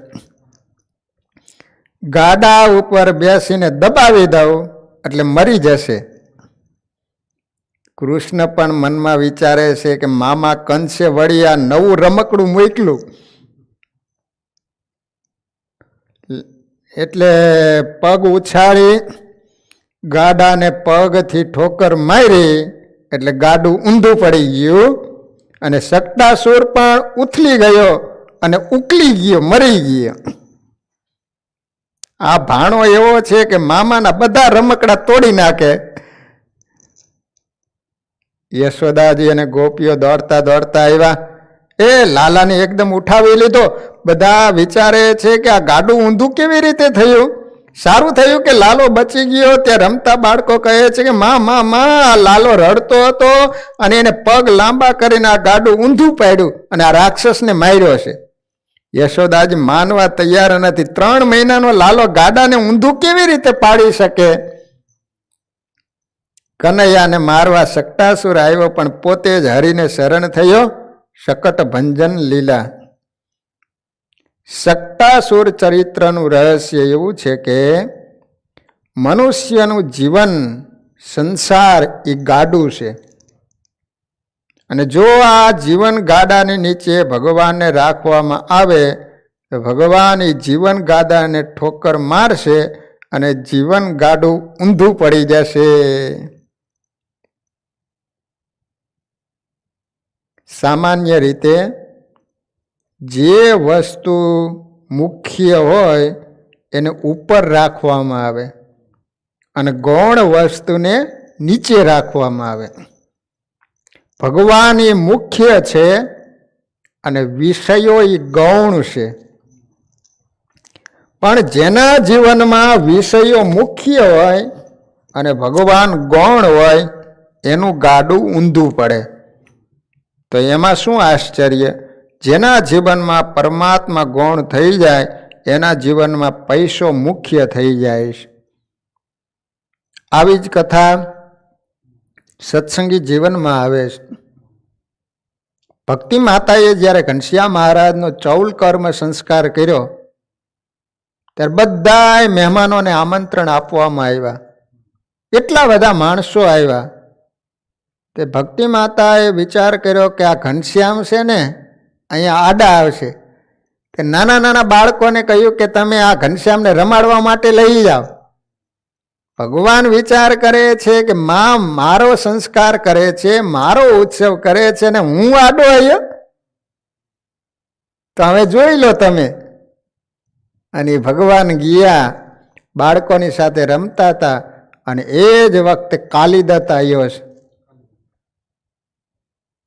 ગાડા ઉપર બેસીને દબાવી દઉં એટલે મરી જશે. કૃષ્ણ પણ મનમાં વિચારે છે કે મામા કંસે વળી આ નવું રમકડું મોકલું, એટલે પગ ઉછાળી ગાડાને પગથી ઠોકર મારી એટલે ગાડું ઊંધું પડી ગયું અને સટ્ટાસુર પણ ઉથલી ગયો અને ઉકલી ગયો, મરી ગયો. આ ભાણો એવો છે કે મામાના બધા રમકડા તોડી નાખે. યશોદાજી અને ગોપીઓ દોડતા દોડતા આવ્યા. એ લાલાને એકદમ ઉઠાવી લીધો. બધા વિચારે છે કે આ ગાડું ઊંધું કેવી રીતે થયું. સારું થયું કે લાલો બચી ગયો. ત્યાં રમતા બાળકો કહે છે કે માં લાલો રડતો હતો અને એને પગ લાંબા કરીને આ ગાડું ઊંધું પાડ્યું અને આ રાક્ષસને માર્યો છે. યશોદાજી માનવા તૈયાર નથી. 3 મહિનાનો લાલો ગાડાને ઊંધું કેવી રીતે પાડી શકે. કનૈયાને મારવા સટ્ટાસુર આવ્યો, પણ પોતે જ હરીને શરણ થયો. શકટ ભંજન લીલા. સટ્ટાસુર ચરિત્રનું રહસ્ય એવું છે કે મનુષ્યનું જીવન સંસાર એ ગાડું છે, અને જો આ જીવન ગાડાની નીચે ભગવાનને રાખવામાં આવે તો ભગવાન એ જીવન ગાડાને ઠોકર મારશે અને જીવન ગાડું ઊંધું પડી જશે. સામાન્ય રીતે જે વસ્તુ મુખ્ય હોય એને ઉપર રાખવામાં આવે અને ગૌણ વસ્તુને નીચે રાખવામાં આવે. ભગવાન એ મુખ્ય છે અને વિષયો એ ગૌણ છે. પણ જેના જીવનમાં વિષયો મુખ્ય હોય અને ભગવાન ગૌણ હોય એનું ગાડું ઊંધું પડે. તો એમાં શું આશ્ચર્ય? જેના જીવનમાં પરમાત્મા ગૌણ થઈ જાય એના જીવનમાં પૈસો મુખ્ય થઈ જાય છે. આવી જ કથા સત્સંગી જીવનમાં આવે છે. ભક્તિ માતાએ જ્યારે ઘનશ્યામ મહારાજનો ચૌલ કર્મ સંસ્કાર કર્યો ત્યારે બધા મહેમાનોને આમંત્રણ આપવામાં આવ્યા. એટલા બધા માણસો આવ્યા. તે ભક્તિ માતાએ વિચાર કર્યો કે આ ઘનશ્યામ છે ને અહીંયા આડા આવશે. તે નાના નાના બાળકોને કહ્યું કે તમે આ ઘનશ્યામને રમાડવા માટે લઈ જાઓ. ભગવાન વિચાર કરે છે કે માં મારો સંસ્કાર કરે છે, મારો ઉત્સવ કરે છે ને હું આડો આવ્યો? તો હવે જોઈ લો તમે. અને ભગવાન ગયા, બાળકોની સાથે રમતા હતા અને એ જ વખતે કાલિદત્ત આવ્યો છે.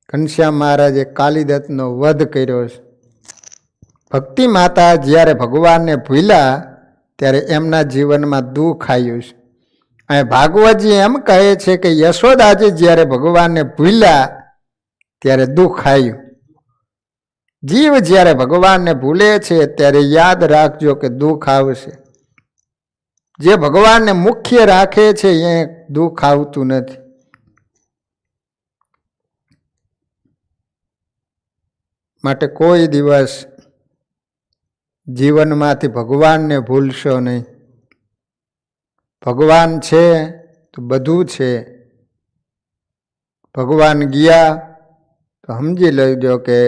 ઘનશ્યામ મહારાજે કાલિદત્તનો વધ કર્યો છે. ભક્તિ માતા જ્યારે ભગવાનને ભૂલ્યા ત્યારે એમના જીવનમાં દુઃખ આવ્યું છે. અને ભાગવતજી એમ કહે છે કે યશોદાજી જ્યારે ભગવાનને ભૂલ્યા ત્યારે દુઃખ આવ્યું. જીવ જ્યારે ભગવાનને ભૂલે છે ત્યારે યાદ રાખજો કે દુઃખ આવશે. જે ભગવાનને મુખ્ય રાખે છે એ દુઃખ આવતું નથી. માટે કોઈ દિવસ જીવનમાંથી ભગવાનને ભૂલશો નહીં. ભગવાન છે તો બધું છે. ભગવાન ગયા તો સમજી લેજો કે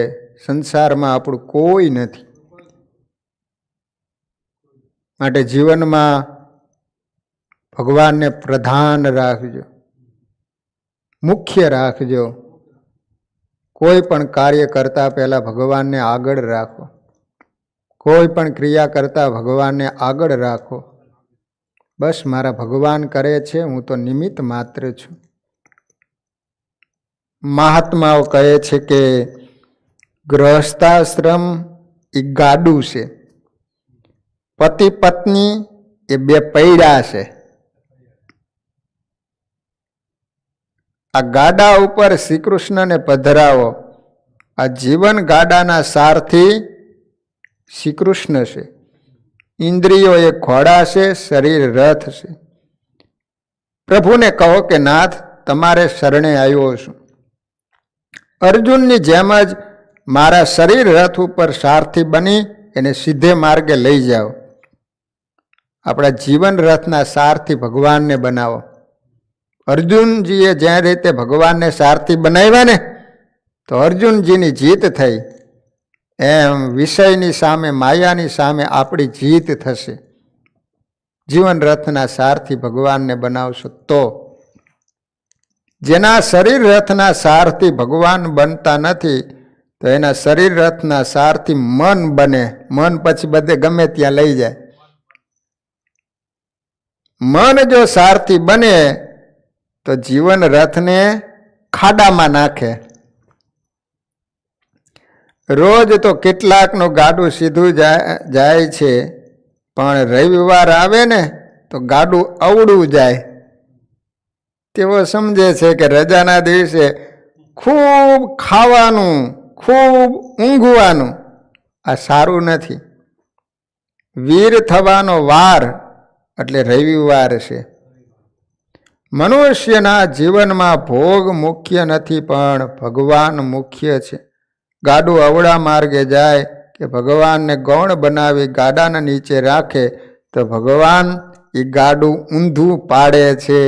સંસારમાં આપણું કોઈ નથી. માટે જીવનમાં ભગવાનને પ્રધાન રાખજો, મુખ્ય રાખજો. કોઈ પણ કાર્ય કરતા પહેલાં ભગવાનને આગળ રાખો. કોઈ પણ ક્રિયા કરતા ભગવાનને આગળ રાખો. બસ મારા ભગવાન કરે છે, હું તો નિમિત્ત માત્ર છું. મહાત્માઓ કહે છે કે ગૃહસ્થાશ્રમ એ ગાડું છે, પતિ પત્ની એ બે પૈડા છે. આ ગાડા ઉપર શ્રી કૃષ્ણને પધરાવો. આ જીવન ગાડાના સારથી શ્રી કૃષ્ણ છે. ઇન્દ્રિયો એ ઘોડા છે, શરીર રથ છે. પ્રભુને કહો કે નાથ તમારે શરણે આવ્યો છું. અર્જુનની જેમ જ મારા શરીર રથ ઉપર સારથી બની એને સીધે માર્ગે લઈ જાઓ. આપણા જીવન રથના સારથી ભગવાનને બનાવો. અર્જુનજીએ જે રીતે ભગવાનને સારથી બનાવ્યા ને તો અર્જુનજીની જીત થઈ. એમ વિષયની સામે, માયાની સામે આપણી જીત થશે. જીવન રથના સારથી ભગવાનને બનાવશો તો. જેના શરીર રથના સારથી ભગવાન બનતા નથી તો એના શરીર રથના સારથી મન બને. મન પછી બધે ગમે ત્યાં લઈ જાય. મન જો સારથી બને તો જીવન રથને ખાડામાં નાખે. રોજ તો કેટલાકનું ગાડું સીધું જાય છે, પણ રવિવાર આવે ને તો ગાડું અવળું જાય. તેઓ સમજે છે કે રજાના દિવસે ખૂબ ખાવાનું, ખૂબ ઊંઘવાનું, આ સારું નથી. વીર થવાનો વાર એટલે રવિવાર છે. મનુષ્યના જીવનમાં ભોગ મુખ્ય નથી પણ ભગવાન મુખ્ય છે. ગાડું અવળા માર્ગે જાય કે ભગવાનને ગૌણ બનાવી ગાડાના નીચે રાખે તો ભગવાન એ ગાડું ઊંધું પાડે છે.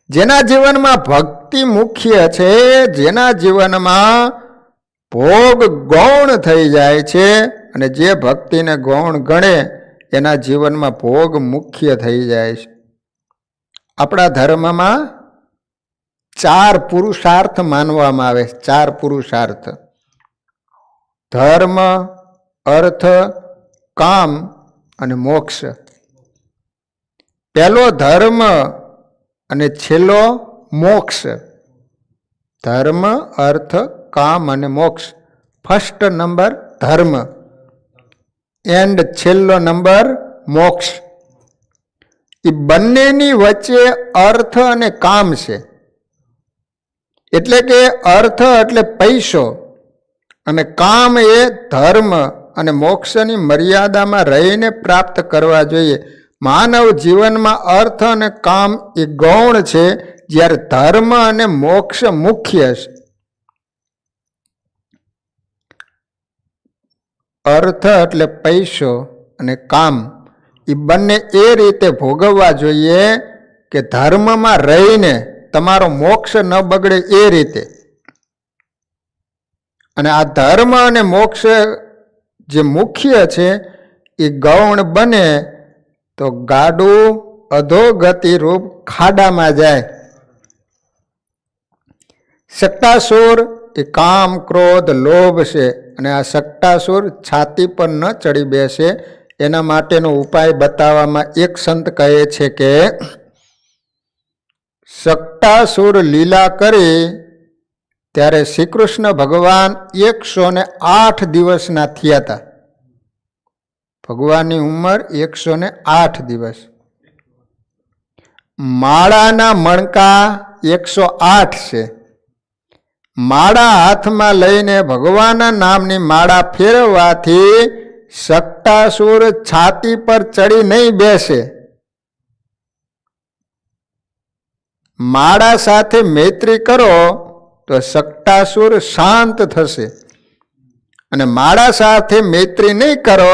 જેના જીવનમાં ભક્તિ મુખ્ય છે, જેના જીવનમાં ભોગ ગૌણ થઈ જાય છે અને જે ભક્તિને ગૌણ ગણે એના જીવનમાં ભોગ મુખ્ય થઈ જાય છે. આપણા ધર્મમાં 4 પુરુષાર્થ માનવામાં આવે છે. 4 પુરુષાર્થ. ધર્મ, અર્થ, કામ અને મોક્ષ. પહેલો ધર્મ અને છેલ્લો મોક્ષ. ધર્મ, અર્થ, કામ અને મોક્ષ. ફર્સ્ટ નંબર ધર્મ એન્ડ છેલ્લો નંબર મોક્ષ. એ બંનેની વચ્ચે અર્થ અને કામ છે. એટલે કે અર્થ એટલે પૈસો અને કામ એ ધર્મ અને મોક્ષની મર્યાદામાં રહીને પ્રાપ્ત કરવા જોઈએ. માનવ જીવનમાં અર્થ અને કામ એ ગૌણ છે, જ્યારે ધર્મ અને મોક્ષ મુખ્ય છે. અર્થ એટલે પૈસો અને કામ એ બંને એ રીતે ભોગવવા જોઈએ કે ધર્મમાં રહીને તમારો મોક્ષ ન બગડે એ રીતે. અને આ ધર્મ અને મોક્ષ જે મુખ્ય છે એ ગૌણ બને તો ગાડું અધોગતિ રૂપ ખાડામાં જાય. સટ્ટાસુર એ કામ, ક્રોધ, લોભ છે અને આ સટ્ટાસુર છાતી પર ન ચડી બેસે એના માટેનો ઉપાય બતાવવામાં એક સંત કહે છે કે સટ્ટાસુર લીલા કરી ત્યારે શ્રી કૃષ્ણ ભગવાન 108 દિવસના થયા હતા. ભગવાનની ઉંમર 108 દિવસ. માળાના મણકા 108 છે. માળા હાથમાં લઈને ભગવાનના નામની માળા ફેરવવાથી સટ્ટાસુર છાતી પર ચડી નહીં બેસે. માળા સાથે મૈત્રી કરો તો સટ્ટાસુર શાંત થશે અને માળા સાથે મૈત્રી નહીં કરો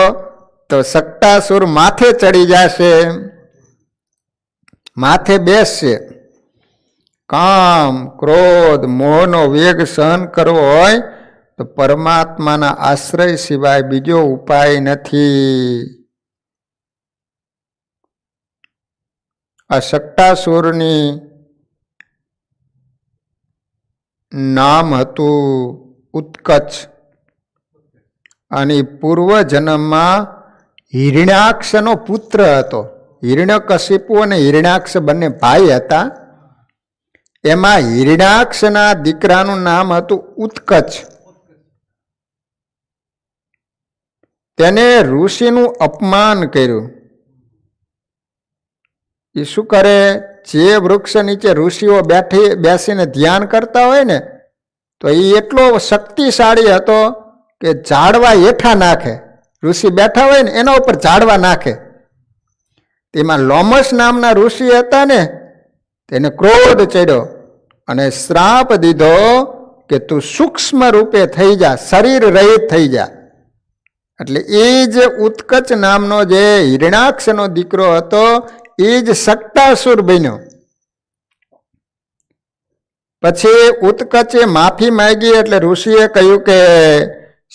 તો સટ્ટાસુર માથે ચડી જશે, માથે બેસશે. કામ, ક્રોધ, મોહનો વેગ સહન કરવો હોય તો પરમાત્માના આશ્રય સિવાય બીજો ઉપાય નથી. આ સટ્ટાસુરની નામ હતું ઉત્કચ અને પૂર્વ જન્મમાં હિરણ્યાક્ષનો પુત્ર હતો. હિરણ્યકશિપુ અને હિરણ્યાક્ષ બંને ભાઈ હતા. એમાં હિરણ્યાક્ષના દીકરાનું નામ હતું ઉત્કચ. તેને ઋષિનું અપમાન કર્યું. એ શું કરે, જે વૃક્ષ નીચે ઋષિઓ બેસીને ધ્યાન કરતા હોય ને તો એ એટલો શક્તિશાળી હતો કે ઝાડવા હેઠા નાખે. ઋષિ બેઠા હોય ને એના ઉપર ઝાડવા નાખે. તેમાં લોમસ નામના ઋષિ હતા ને, તેને ક્રોધ ચડ્યો અને શ્રાપ દીધો કે તું સૂક્ષ્મ રૂપે થઈ જા, શરીર રહિત થઈ જા. એટલે એ જ ઉત્કચ નામનો જે હિરણાક્ષનો દીકરો હતો એ જ સટ્ટાસુર બન્યો. પછી ઉત્કચે માફી માંગી એટલે ઋષિએ કહ્યું કે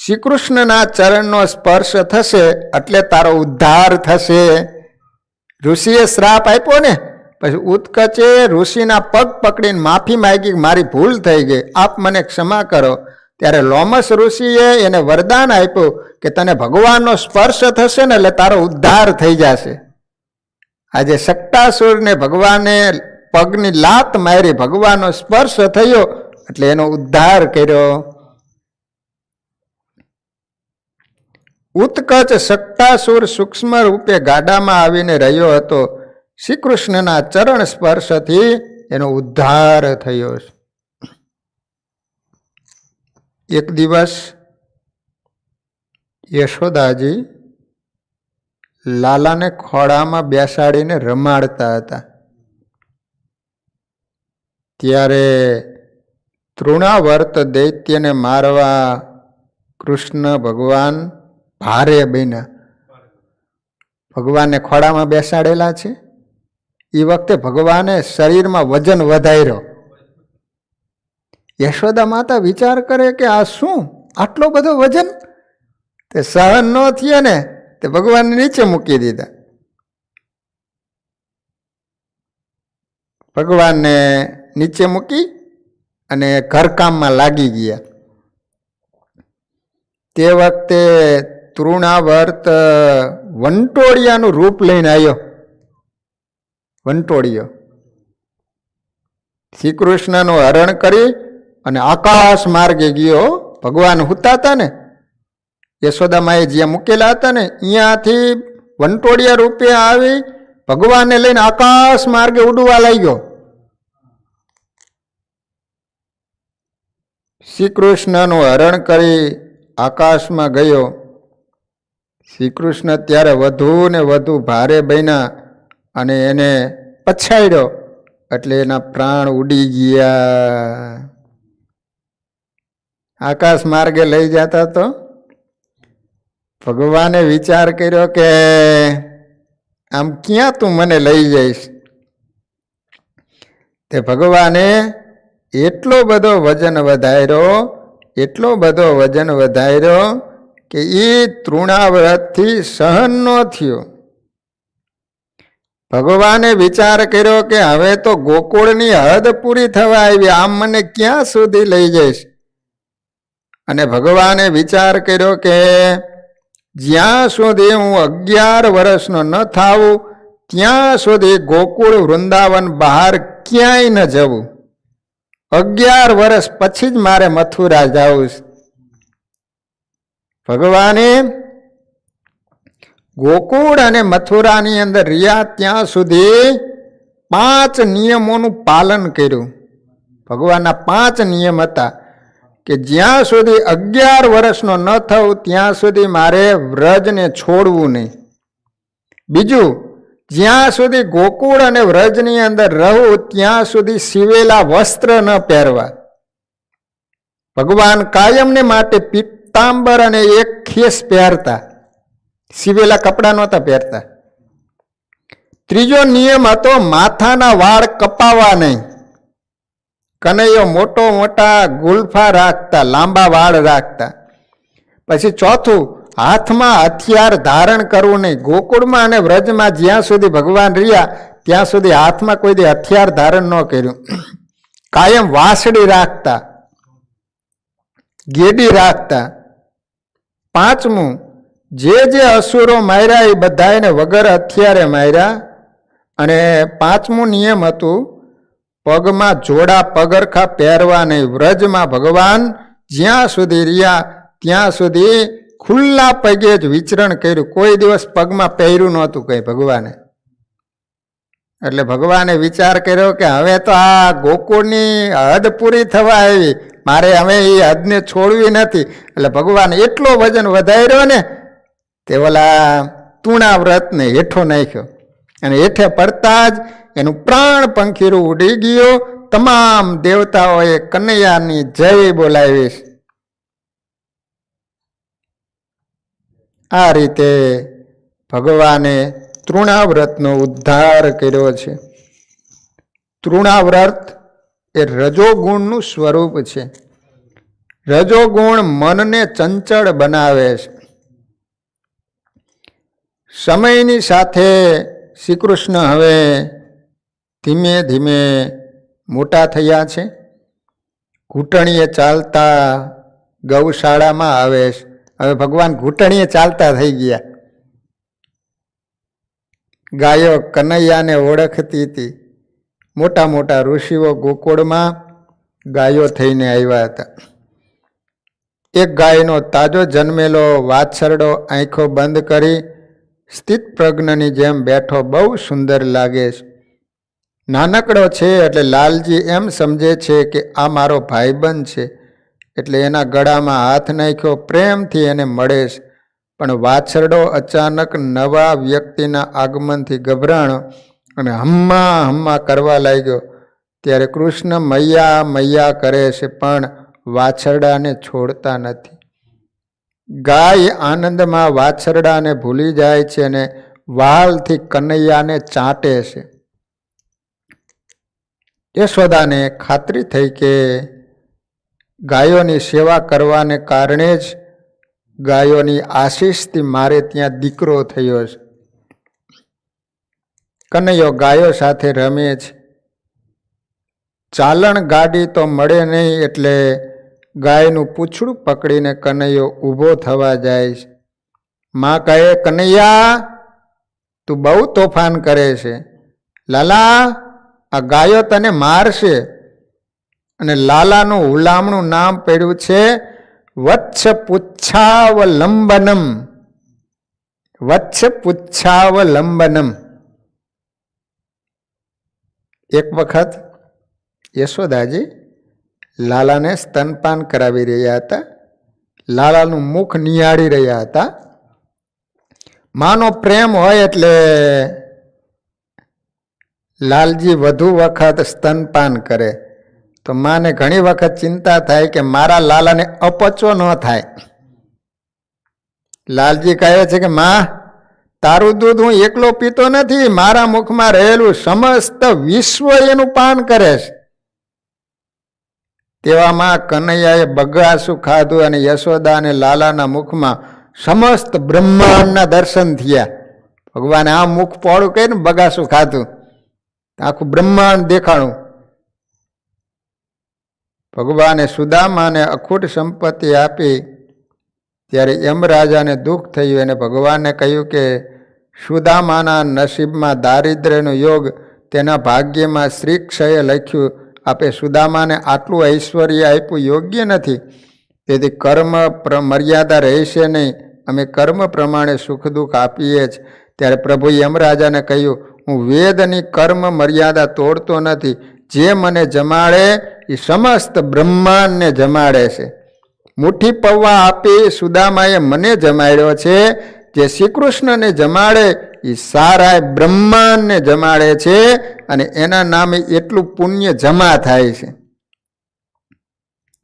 શ્રી કૃષ્ણના ચરણનો સ્પર્શ થશે એટલે તારો ઉદ્ધાર થશે. ઋષિએ શ્રાપ આપ્યો ને, પછી ઉત્કચે ઋષિના પગ પકડીને માફી માંગી, મારી ભૂલ થઈ ગઈ, આપ મને ક્ષમા કરો. ત્યારે લોમસ ઋષિએ એને વરદાન આપ્યું કે તને ભગવાનનો સ્પર્શ થશે ને એટલે તારો ઉદ્ધાર થઈ જશે. આજે સટ્ટાસુરને ભગવાને પગની લાત મારી, ભગવાનનો સ્પર્શ થયો એટલે એનો ઉદ્ધાર કર્યો. ઉત્કચ સટ્ટાસુર સૂક્ષ્મ રૂપે ગાડામાં આવીને રહ્યો હતો. શ્રી કૃષ્ણના ચરણ સ્પર્શથી એનો ઉદ્ધાર થયો. એક દિવસ યશોદાજી લાલાને ખોળામાં બેસાડીને રમાડતા હતા. ત્યારે તૃણાવર્ત દૈત્યને મારવા કૃષ્ણ ભગવાન ભારે બન્યા. ભગવાનને ખોળામાં બેસાડેલા છે. એ વખતે ભગવાને શરીરમાં વજન વધાર્યો. યશોદા માતા વિચાર કરે કે આ શું, આટલો બધો વજન? તે સહન ન થયા ને તે ભગવાનને નીચે મૂકી દીધા. ભગવાનને નીચે મૂકી અને ઘરકામમાં લાગી ગયા. તે વખતે તૃણાવર્ત વંટોળિયાનું રૂપ લઈને આવ્યો. વંટોળિયો શ્રી કૃષ્ણનું હરણ કરી અને આકાશ માર્ગે ગયો. ભગવાન હુતા હતા ને, યશોદામાએ જ્યાં મૂકેલા હતા ને, અહીંયાથી વંટોળિયા રૂપે આવી ભગવાનને લઈને આકાશ માર્ગે ઉડવા લાગ્યો. શ્રી કૃષ્ણનું હરણ કરી આકાશમાં ગયો. શ્રી કૃષ્ણ ત્યારે વધુ ને વધુ ભારે બન્યા અને એને પછાડ્યો એટલે એના પ્રાણ ઉડી ગયા. આકાશ માર્ગે લઈ જતા તો ભગવાને વિચાર કર્યો કે આમ ક્યાં તું મને લઈ જઈશ. તે ભગવાને એટલો બધો વજન વધાર્યો કે એ તૃણાવ્રતથી સહન ન થયો. ભગવાને વિચાર કર્યો કે હવે તો ગોકુળની હદ પૂરી થવા આવી, આમ મને ક્યાં સુધી લઈ જઈશ. અને ભગવાને વિચાર કર્યો કે જ્યાં સુધી હું 11 વર્ષનો ન થાઉં ત્યાં સુધી ગોકુળ વૃંદાવન બહાર ક્યાંય ન જવું. 11 વર્ષ પછી જ મારે મથુરા જવું. ભગવાને ગોકુળ અને મથુરાની અંદર રહ્યા ત્યાં સુધી 5 નિયમોનું પાલન કર્યું. ભગવાનના 5 નિયમ હતા કે જ્યાં સુધી 11 વર્ષનો ન થવું ત્યાં સુધી મારે વ્રજને છોડવું નહીં. બીજું, જ્યાં સુધી ગોકુળ અને વ્રજની અંદર રહું ત્યાં સુધી સીવેલા વસ્ત્ર ન પહેરવા. ભગવાન કાયમને માટે પીતાંબર અને એક ખેસ પહેરતા, સીવેલા કપડાં નહોતા પહેરતા. ત્રીજો નિયમ હતો માથાના વાળ કપાવવા નહીં. કનૈયો મોટા ગુલ્ફા રાખતા, લાંબા વાળ રાખતા. પછી ચોથું, હાથમાં હથિયાર ધારણ કરવું નહીં. ગોકુળમાં અને વ્રજમાં જ્યાં સુધી ભગવાન રહ્યા ત્યાં સુધી હાથમાં કોઈ દી હથિયાર ધારણ ન કર્યું. કાયમ વાંસળી રાખતા, ગેડી રાખતા. પાંચમું, જે અસુરો માર્યા એ બધાને વગર હથિયારે માર્યા. અને પાંચમું નિયમ હતું પગમાં જોડા પગરખા પહેરવા નહીં. વ્રજમાં ભગવાન જ્યાં સુધી રહ્યા ત્યાં સુધી ખુલ્લા પગે જ વિચરણ કર્યું. કોઈ દિવસ પગમાં પહેર્યું નહોતું કંઈ ભગવાને. એટલે ભગવાને વિચાર કર્યો કે હવે તો આ ગોકુળની હદ પૂરી થવા આવી, મારે હવે એ હદને છોડવી નથી. એટલે ભગવાન એટલો વજન વધાર્યો ને તે ઓલા તૃણાવ્રતને હેઠો નાખ્યો અને હેઠે પડતા જ એનું પ્રાણ પંખીરું ઉડી ગયો. તમામ દેવતાઓએ કનૈયાની જય બોલાવી. આ રીતે ભગવાને તૃણાવ્રતનો ઉદ્ધાર કર્યો છે. તૃણાવ્રત એ રજોગુણનું સ્વરૂપ છે. રજોગુણ મનને ચંચળ બનાવે છે. સમયની સાથે શ્રી કૃષ્ણ હવે ધીમે ધીમે મોટા થયા છે. ઘૂંટણીએ ચાલતા ગૌશાળામાં આવે છે. હવે ભગવાન ઘૂંટણીએ ચાલતા થઈ ગયા. ગાયો કનૈયાને ઓળખતી હતી. મોટા ઋષિઓ ગોકુળમાં ગાયો થઈને આવ્યા હતા. એક ગાયનો તાજો જન્મેલો વાછરડો આંખો બંધ કરી સ્થિત પ્રજ્ઞની જેમ બેઠો બહુ સુંદર લાગે છે. નાનકડો છે એટલે લાલજી એમ સમજે છે કે આ મારો ભાઈબંધ છે, એટલે એના ગળામાં હાથ નાખ્યો, પ્રેમથી એને મળે છે. પણ વાછરડો અચાનક નવા વ્યક્તિના આગમનથી ગભરાણો અને હમ્મા કરવા લાગ્યો. ત્યારે કૃષ્ણ મૈયા કરે છે પણ વાછરડાને છોડતા નથી. ગાય આનંદમાં વાછરડાને ભૂલી જાય છે અને વાલથી કનૈયાને ચાટે છે. યશોદાને ખાતરી થઈ કે ગાયોની સેવા કરવાને કારણે જ ગાયોની આશીષથી મારે ત્યાં દીકરો થયો છે. કનૈયો ગાયો સાથે રમે છે. ચાલણ ગાડી તો મળે નહીં એટલે ગાયનું પૂંછડું પકડીને કનૈયો ઊભો થવા જાય છે. માં કહે, કનૈયા તું બહુ તોફાન કરે છે, લાલા આ ગાયો તને મારશે. અને લાલાનું હુલામણું નામ પડ્યું છે વત્સ પુચ્છાવલંબનમ. વત્સ પુચ્છાવલંબનમ. એક વખત યશોદાજી લાલાને સ્તનપાન કરાવી રહ્યા હતા. લાલાનું મુખ નિહાળી રહ્યા હતા. માનો પ્રેમ હોય એટલે લાલજી વધુ વખત સ્તનપાન કરે તો માને ઘણી વખત ચિંતા થાય કે મારા લાલાને અપચો ન થાય. લાલજી કહે છે કે માં, તારું દૂધ હું એકલો પીતો નથી, મારા મુખમાં રહેલું સમસ્ત વિશ્વ એનું પાન કરે છે. તેવામાં કનૈયાએ બગાસું ખાધું અને યશોદા અને લાલાના મુખમાં સમસ્ત બ્રહ્માંડના દર્શન થયા. ભગવાને આ મુખ પોળું કરીને બગાસું ખાધું, આખું બ્રહ્માંડ દેખાણું. ભગવાને સુદામાને અખૂટ સંપત્તિ આપી ત્યારે યમરાજાને દુઃખ થયું અને ભગવાને કહ્યું કે સુદામાના નસીબમાં દારિદ્ર્યનો યોગ, તેના ભાગ્યમાં શ્રીક્ષયે લખ્યું, આપે સુદામાને આટલું ઐશ્વર્ય આપ્યું યોગ્ય નથી, તેથી કર્મ મર્યાદા રહેશે નહીં, અમે કર્મ પ્રમાણે સુખ દુઃખ આપીએ જ. ત્યારે પ્રભુ યમરાજાને કહ્યું, હું વેદની કર્મ મર્યાદા તોડતો નથી, જે મને જમાડે એ સમસ્ત બ્રહ્માંડને જમાડે છે. મુઠ્ઠી પૌવા આપી સુદામાએ મને જમાડ્યો છે, જે શ્રી કૃષ્ણને જમાડે એ સારા બ્રહ્માંડને જમાડે છે અને એના નામે એટલું પુણ્ય જમા થાય છે.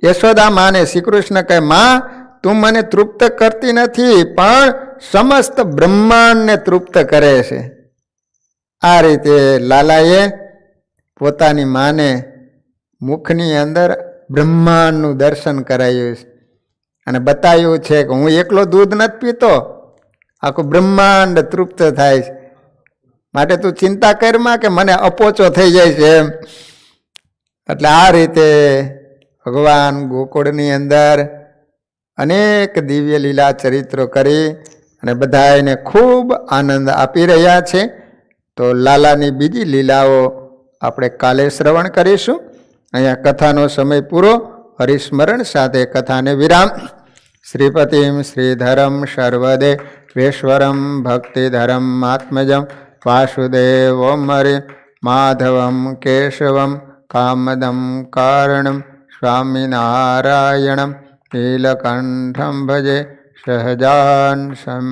યશોદા માને શ્રી કૃષ્ણ કહે, માં તું મને તૃપ્ત કરતી નથી પણ સમસ્ત બ્રહ્માંડને તૃપ્ત કરે છે. આ રીતે લાલાએ પોતાની માને મુખની અંદર બ્રહ્માંડનું દર્શન કરાયું છે અને બતાવ્યું છે કે હું એકલો દૂધ નથી પીતો, આખું બ્રહ્માંડ તૃપ્ત થાય છે, માટે તું ચિંતા કરમાં કે મને અપોચો થઈ જાય છે એમ. એટલે આ રીતે ભગવાન ગોકુળની અંદર અનેક દિવ્ય લીલા ચરિત્રો કરી અને બધાને ખૂબ આનંદ આપી રહ્યા છે. તો લાલાની બીજી લીલાઓ આપણે કાલે શ્રવણ કરીશું. અહીંયા કથાનો સમય પૂરો. હરિસ્મરણ સાથે કથાને વિરામ. શ્રીપતિમ શ્રીધરમ સર્વદેવેશ્વરમ ભક્તિધરમ આત્મજમ વાસુદેવમ હરિ માધવમ કેશવમ કામદમ કારણમ સ્વામિનારાયણમ નીલકંઠમ ભજે. સહજાન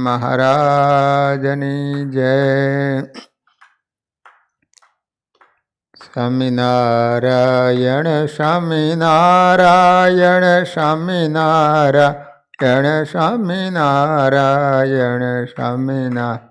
મહારાજની જય. સ્વામિનારાયણ સ્વામિનારાયણ સ્વામિનારાયણ સ્વામિનારાયણ સ્વામિનારાયણ.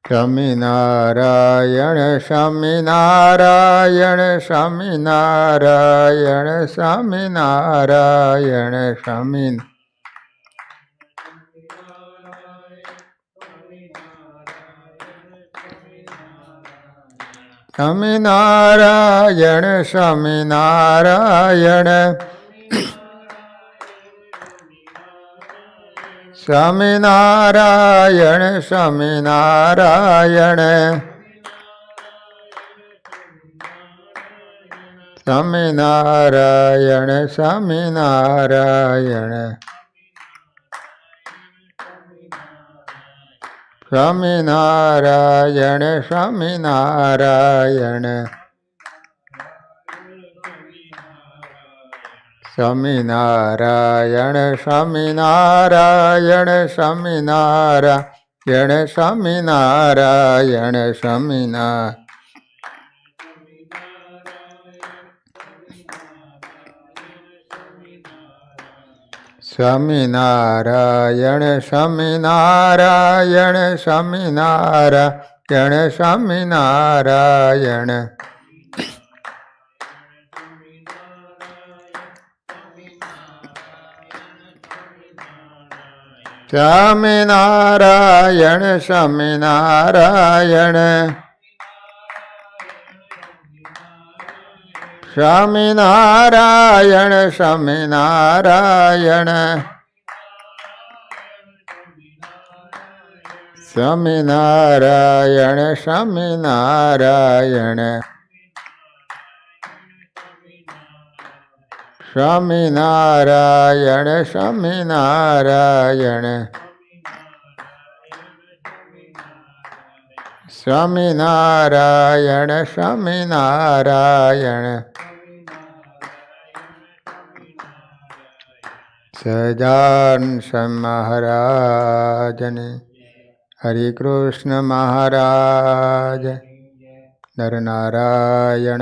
સ્વામિનારાયણ સ્વામિનારાયણ સ્વામિનારાયણ સ્વામિનારાયણ સ્વામિનારાયણ. સ્વામિનારાયણ સ્વામિનારાયણ સ્વામિનારાયણ સ્વામિનારાયણ સ્વામિનારાયણ સ્વામિનારાયણ સ્વામિનારાયણ સ્વામિનારાયણ સ્વામિનારાયણ સ્વામિનારાયણ સ્વામિનારાયણ સ્વામિનારાયણ સ્વામિનારાયણ. સ્વામિનારાયણ સ્વામિનારાયણ સ્વામિનારાયણ સ્વામિનારાયણ. સ્વામિનારાયણ સ્વામિનારાયણ સ્વામિનારાયણ સ્વામિનારાયણ સ્વામિનારાયણ સ્વામિનારાયણ સ્વામિનારાયણ સ્વામિનારાયણ સ્વામિનારાયણ સ્વામિનારાયણ સહજાન મહારાજની હરે કૃષ્ણ મહારાજ નરનારાયણ